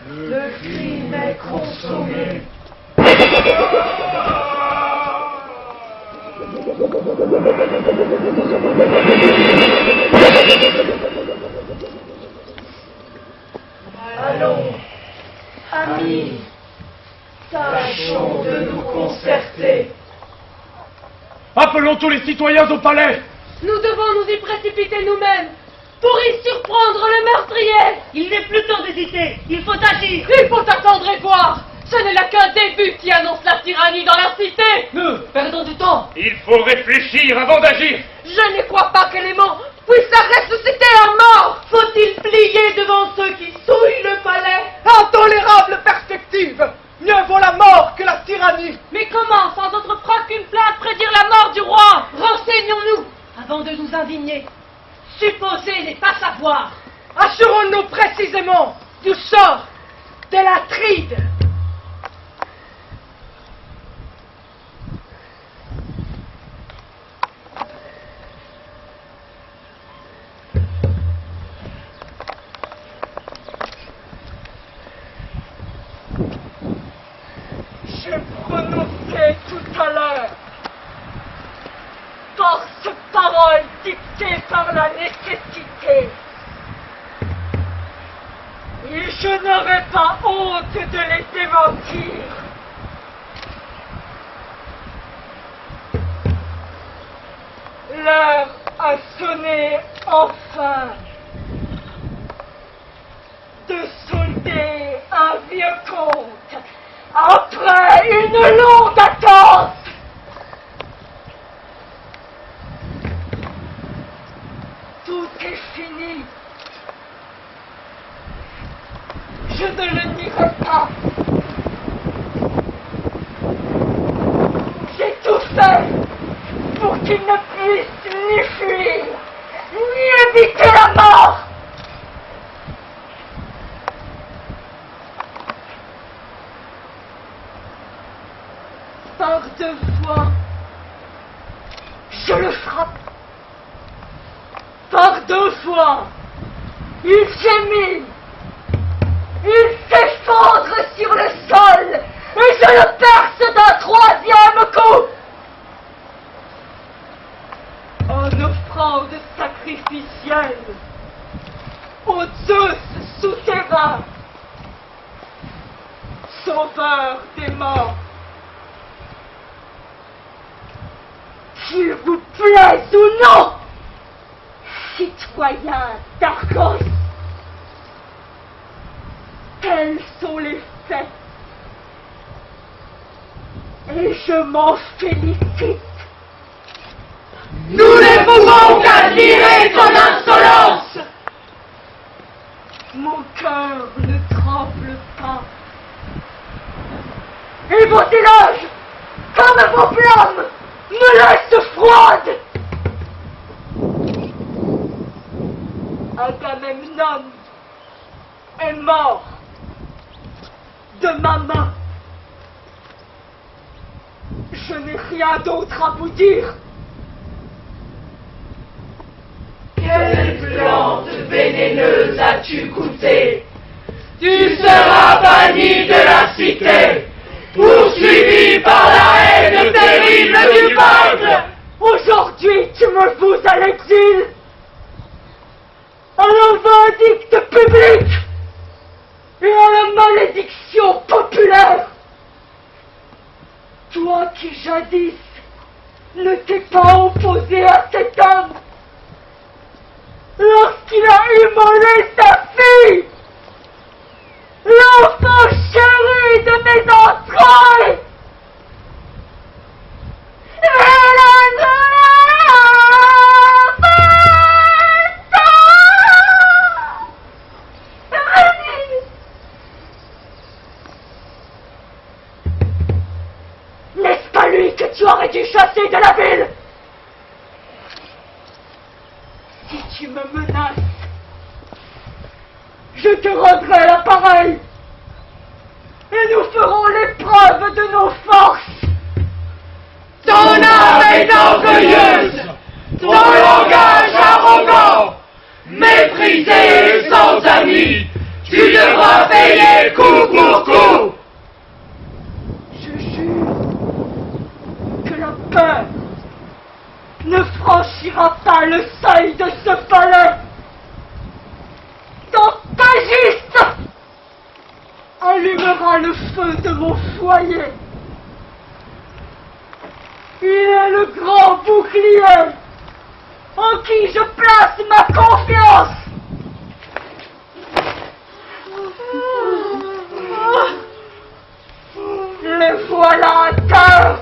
Le crime est consommé. Allons, amis, tâchons de nous concerter. Appelons tous les citoyens au palais! Nous devons nous y précipiter nous-mêmes pour y surprendre le meurtrier. Il n'est plus temps d'hésiter, il faut agir. Il faut attendre et voir. Ce n'est là qu'un début qui annonce la tyrannie dans la cité. Nous, perdons du temps. Il faut réfléchir avant d'agir! Je ne crois pas que l'aimant puisse la ressusciter un mort. Faut-il plier devant ceux qui souillent le palais? Intolérable perspective! Mieux vaut la mort que la tyrannie! Mais comment, sans autre preuve qu'une plainte, prédire la mort du roi? Renseignons-nous avant de nous indigner. Supposer n'est pas savoir. Assurons-nous précisément du sort de l'Atride! J'ai prononcé tout à l'heure, force parole dictée par la nécessité. Et je n'aurais pas honte de les démentir. L'heure a sonné enfin de solder un vieux compte après une longue attente. Tout est fini. Je ne le nierai pas. J'ai tout fait pour qu'il ne puisse ni fuir, ni éviter la mort. Par 2 fois, je le frappe. Par 2 fois, il gémit. Il s'effondre sur le sol et je le perce d'un 3e coup. En offrande sacrificielle au Zeus souterrain, sauveur des morts. Qu'il vous plaise ou non, citoyen d'Argos, tels sont les faits, et je m'en félicite. Nous ne pouvons qu'admirer ton insolence. Mon cœur ne tremble pas, et vos éloges, comme vos flammes, me laissent froide. Agamemnon est mort de ma main. Je n'ai rien d'autre à vous dire. Quelle plante vénéneuse as-tu goûté? Tu seras banni de la cité, poursuivi par la haine terrible du peuple. Aujourd'hui, tu me fous à l'exil, à la vindicte publique et à la malédiction populaire. Toi qui jadis ne t'es pas opposé à cet homme lorsqu'il a immolé sa fille, l'enfant chéri de mes entrailles. N'est-ce pas lui que tu aurais dû chasser de la ville? Si tu me menaces, je te rendrai l'appareil et nous ferons l'épreuve de nos forces. Ton âme est orgueilleuse, ton langage arrogant, méprisé et sans amis, tu devras payer coup pour coup. Je jure que la peur ne franchira pas le seuil de ce palais. Ton pagiste allumera le feu de mon foyer. Il est le grand bouclier en qui je place ma confiance. Le voilà à terre,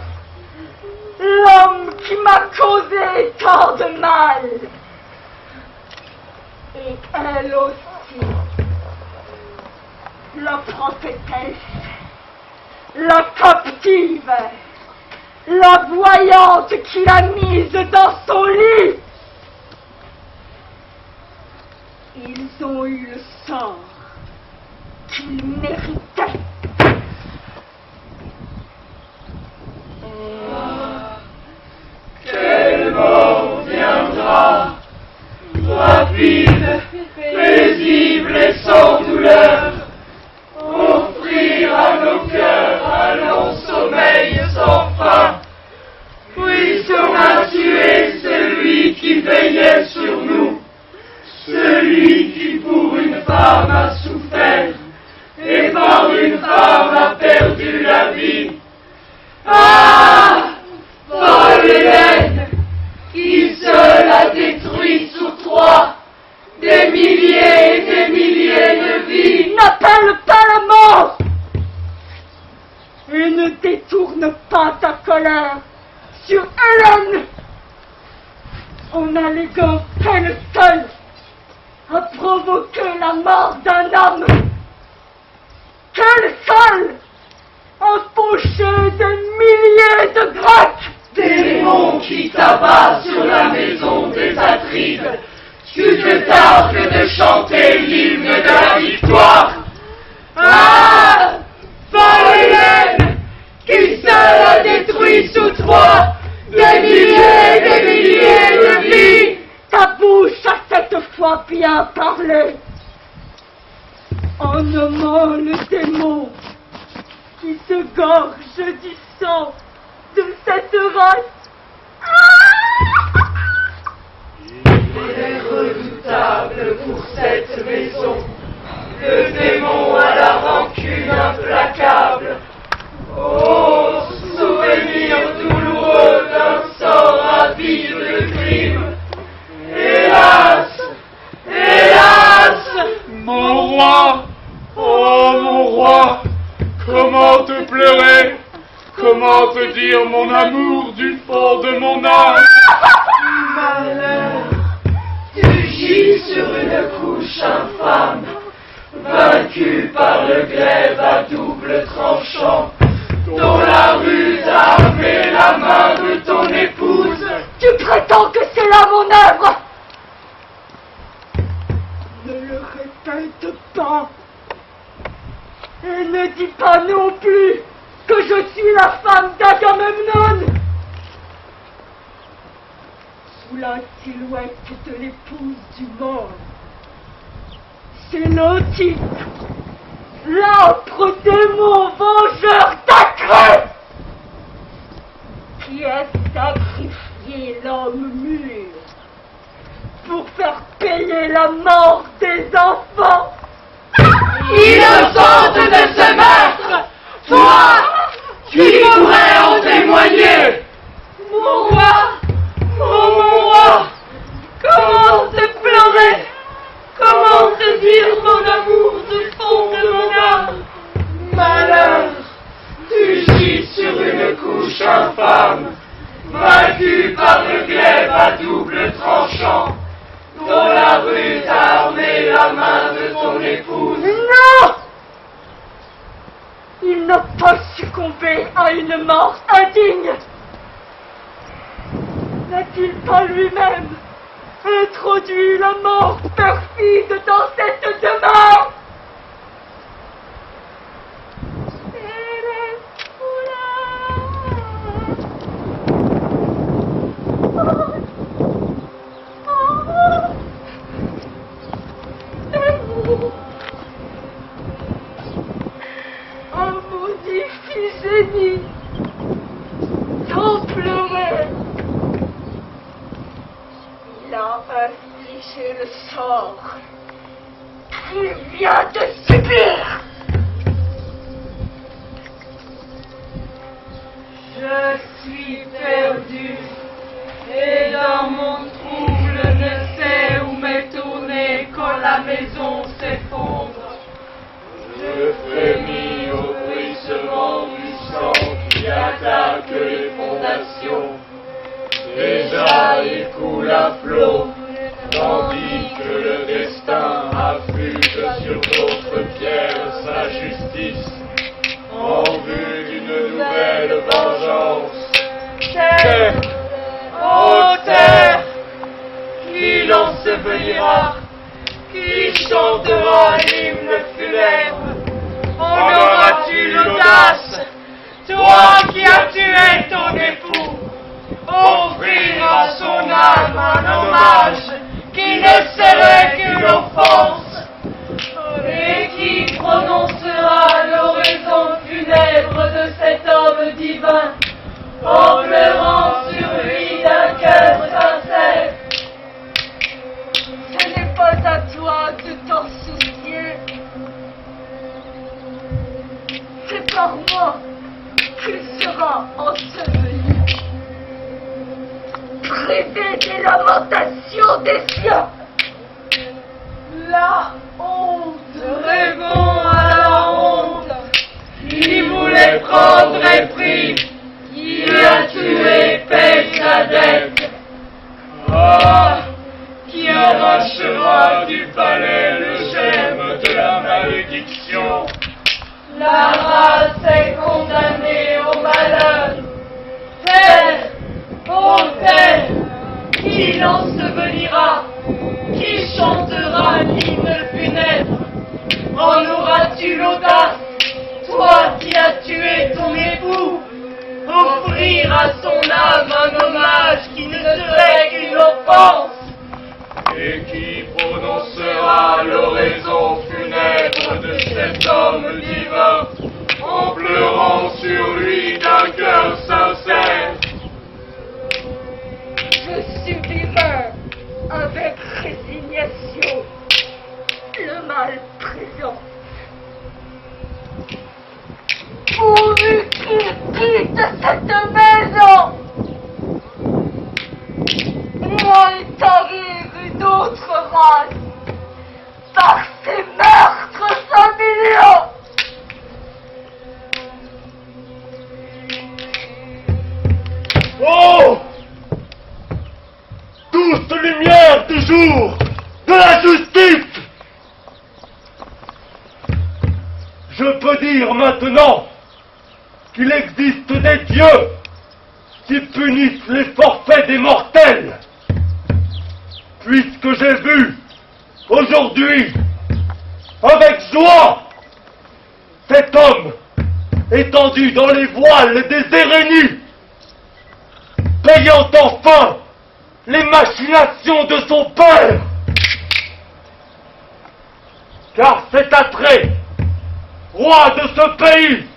l'homme qui m'a causé tant de mal. Et elle aussi, la prophétesse, la captive, la voyante qui l'a mise dans son lit. Ils ont eu le sort qu'ils méritaient. Quelle mort viendra, rapide, paisible et sans douleur, offrir à nos cœurs un long sommeil sans fin, puisqu'on a tué celui qui veillait sur nous, celui qui pour une femme a souffert et pas ta colère sur Hélène en alléguant qu'elle seule a provoqué la mort d'un homme, qu'elle seule a fauché des milliers de Grecs. Démon qui t'abat sur la maison des Atrides, tu te targues de chanter l'hymne de la victoire. Ah, folle Hélène, qui seule a détruit sous toi des milliers de vies. Ta bouche a cette fois bien parlé, en nommant le démon qui se gorge du sang de cette race. Il est redoutable pour cette maison, le démon à la rancune implacable. Oh, souvenir douloureux d'un sort avide de crime. Hélas, hélas, Mon roi, oh mon roi, comment te pleurer, comment te dire mon amour du fond de mon âme. malheur, tu gis sur une couche infâme, vaincu par le glaive à double tranchant, dont la ruse a armé la main de ton épouse. Tu prétends que c'est là mon œuvre? Ne le répète pas. Et ne dis pas non plus que je suis la femme d'Agamemnon. Sous la silhouette de l'épouse du mort, c'est l'Otype, l'âpre démon vengeur sacré, qui a sacrifié l'homme mûr pour faire payer la mort des enfants. Innocente de ce meurtre, toi, qui pourrais en témoigner. Mon roi, oh mon roi, comment te pleurer, comment te dire mon amour du fond de mon âme? Malheur, tu gis sur une couche infâme, vaincu par le glaive à double tranchant, dont la ruse a armé la main de ton épouse. Non! Il n'a pas succombé à une mort indigne. N'a-t-il pas lui-même introduit la mort perfide dans cette demeure? Oh maudit Iphigénie, sans pleurer, il a infligé le sort qu'il vient de subir. Je suis perdu et dans mon trouble ne sais où me tourner quand la maison s'effondre. Je frémis au bruissement du sang qui attaque les fondations. Déjà il coule à flot, tandis que le destin affuse sur d'autres pierres sa justice, en vue d'une nouvelle vengeance. Terre, ô terre, qui l'ensevelira, qui chantera l'hymne funèbre? En auras-tu l'audace, toi qui as tué ton époux, offrir à son âme un hommage qui ne serait que l'offense, et qui prononcera l'oraison funèbre de cet homme divin, en pleurant sur lui d'un cœur sincère? Ce n'est pas à toi de t'en soucier. C'est par moi qu'il sera enseveli, privé des lamentations des siens. La honte, rêvons à la honte, qui voulait prendre épris, malédiction. La race est condamnée au malheur. Terre, ô terre, qui l'ensevelira, qui chantera l'hymne funèbre? En auras-tu l'audace, toi qui as tué ton époux, offrir à son âme un hommage qui ne serait qu'une offense? Et qui prononcera l'oraison funèbre de cet homme divin, en pleurant sur lui d'un cœur sincère? Je subirai avec résignation le mal présent. Pourvu qu'il quitte cette maison, moi établir une autre race par ces meurtres familiaux. Oh! Douce lumière du jour de la justice! Je peux dire maintenant qu'il existe des dieux qui punissent les forfaits des mortels, puisque j'ai vu aujourd'hui avec joie cet homme étendu dans les voiles des Érénies, payant enfin les machinations de son père. Car cet Atrée, roi de ce pays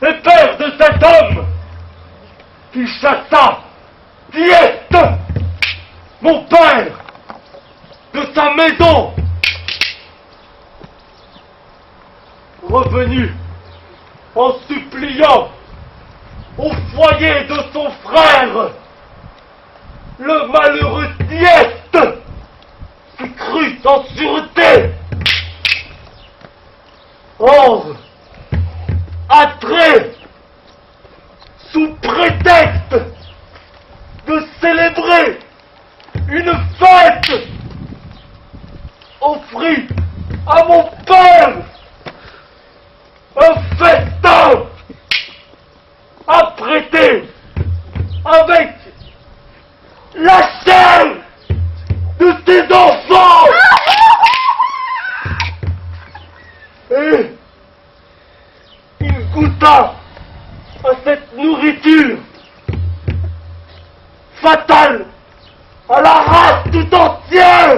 et père de cet homme, qui chassa Thyeste, mon père, de sa maison, revenu en suppliant au foyer de son frère, le malheureux Thyeste se crut en sûreté. Or, Atrée, sous prétexte de célébrer une fête, offrit à mon père un festin apprêté avec la chair de ses enfants. Et il goûta à cette nourriture fatale à la race tout entière.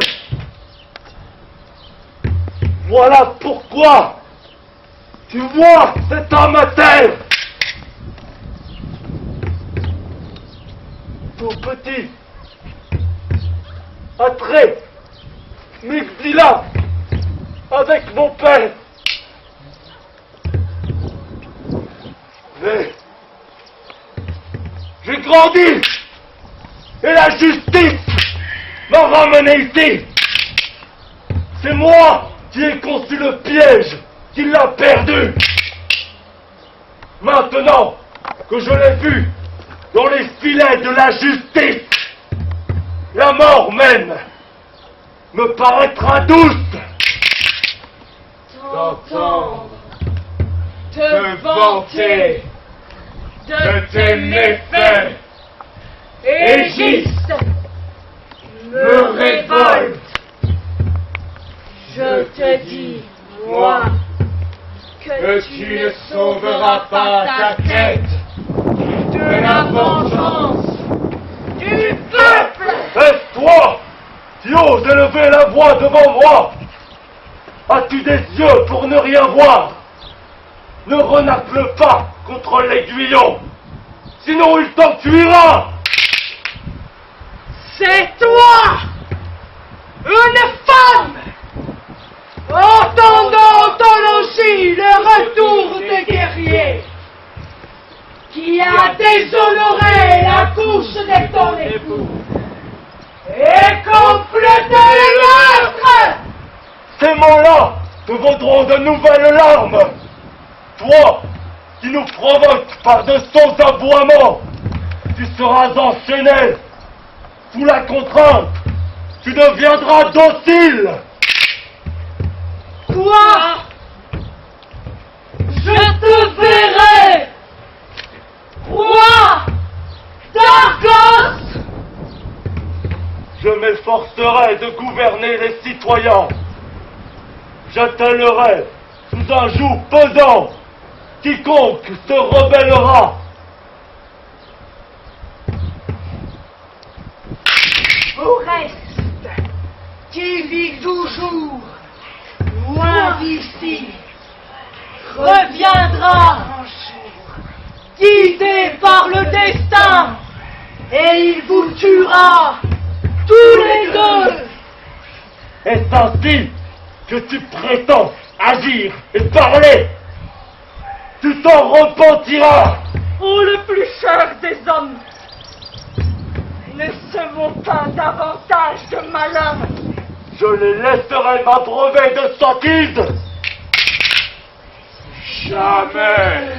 Voilà pourquoi tu vois cet homme à terre, tout petit, Atrée m'exila avec mon père. Mais j'ai grandi et la justice m'a ramené ici. C'est moi qui ai conçu le piège qui l'a perdu. Maintenant que je l'ai vu dans les filets de la justice, la mort même me paraîtra douce. D'entendre, te vanter de tes méfaits, Égiste me révolte. Je te dis, moi, Que tu ne sauveras pas ta tête de la vengeance du peuple. Est-ce toi qui oses élever la voix devant moi? As-tu des yeux pour ne rien voir? Ne renacle pas contre l'aiguillon, sinon il t'enfuira. C'est toi, une femme, entendant en logis le retour des guerriers, qui a déshonoré la couche de ton époux et complété le meurtre. Ces mots-là te vaudront de nouvelles larmes. Toi, qui nous provoques par de sots aboiements, tu seras enchaîné. Sous la contrainte, tu deviendras docile. Quoi? m'efforcerai de gouverner les citoyens. J'attellerai sous un joug pesant quiconque se rebellera. Oreste, qui vit toujours loin d'ici, reviendra un jour, guidé par le destin, et il vous tuera tous les deux. Est-ce ainsi que tu prétends agir et parler? Tu t'en repentiras. Oh, le plus cher des hommes, ne se vaut pas davantage de malheur. Je les laisserai m'abreuver de sottise. Jamais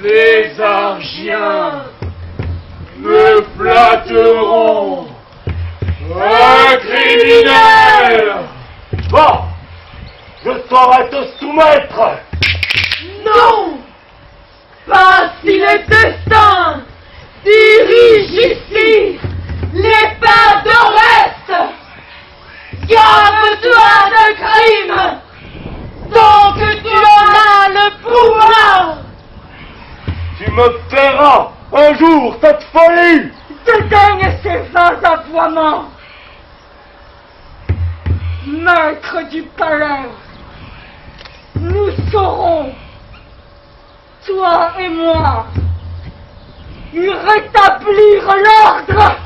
les Argiens me flatteront. Un criminel! Bon, je saurai te soumettre. Non, pas si le destin dirige ici les pas d'Oreste. Garde-toi de crime, tant que tu en as le pouvoir. Tu me paieras un jour cette folie. Dédaigne ces vains aboiements. Maître du palais, nous saurons, toi et moi, y rétablir l'ordre.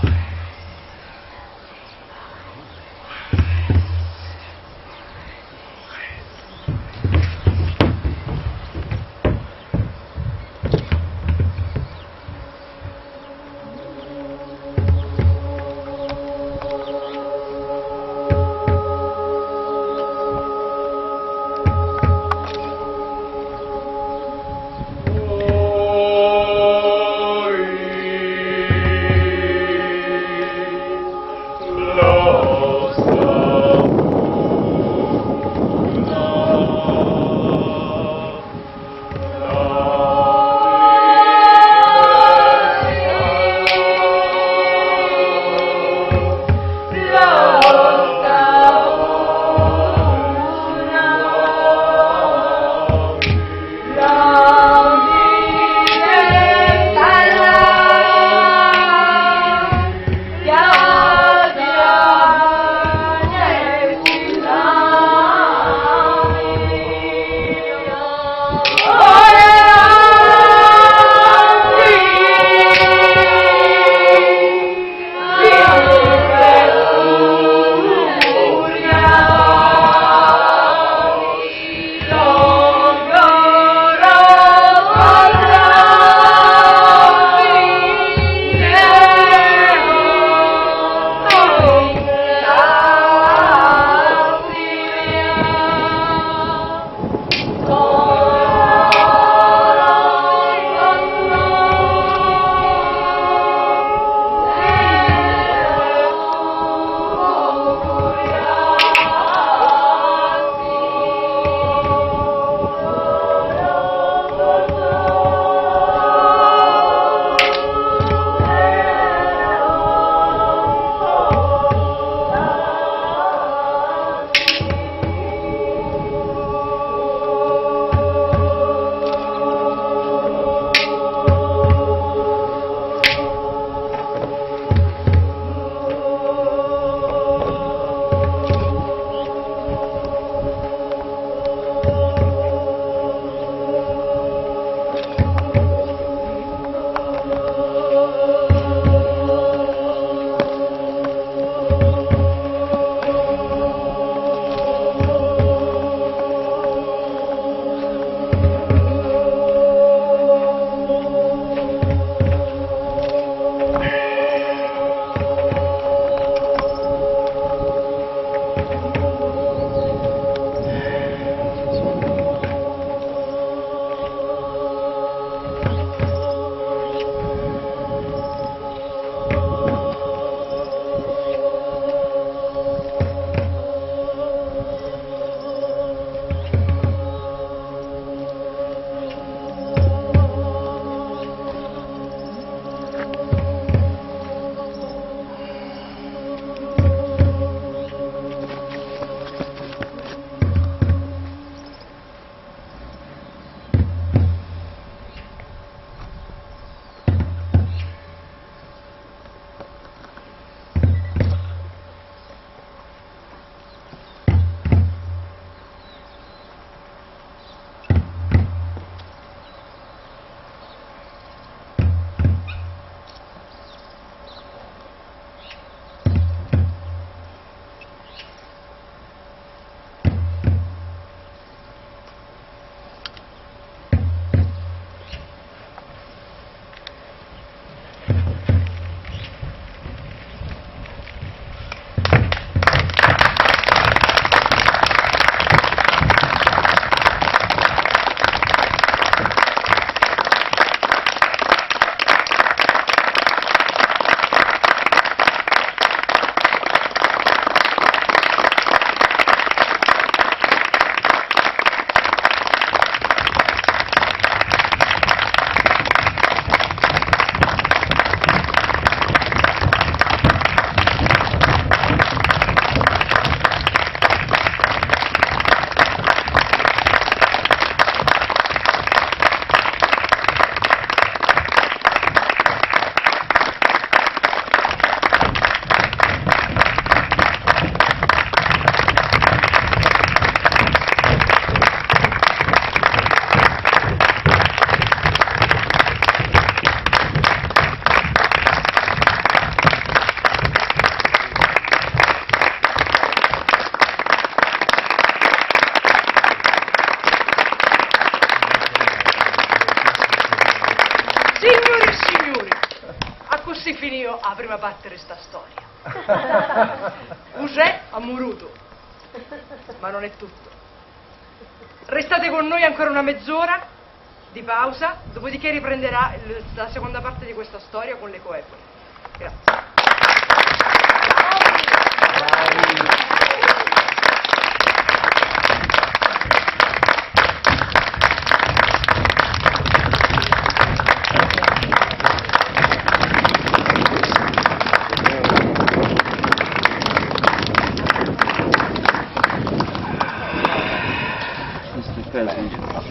si finì la prima parte di sta storia. Usè ha muruto, ma non è tutto. Restate con noi ancora una mezz'ora di pausa, dopodiché riprenderà la seconda parte di questa storia con le coepole. Grazie. Present.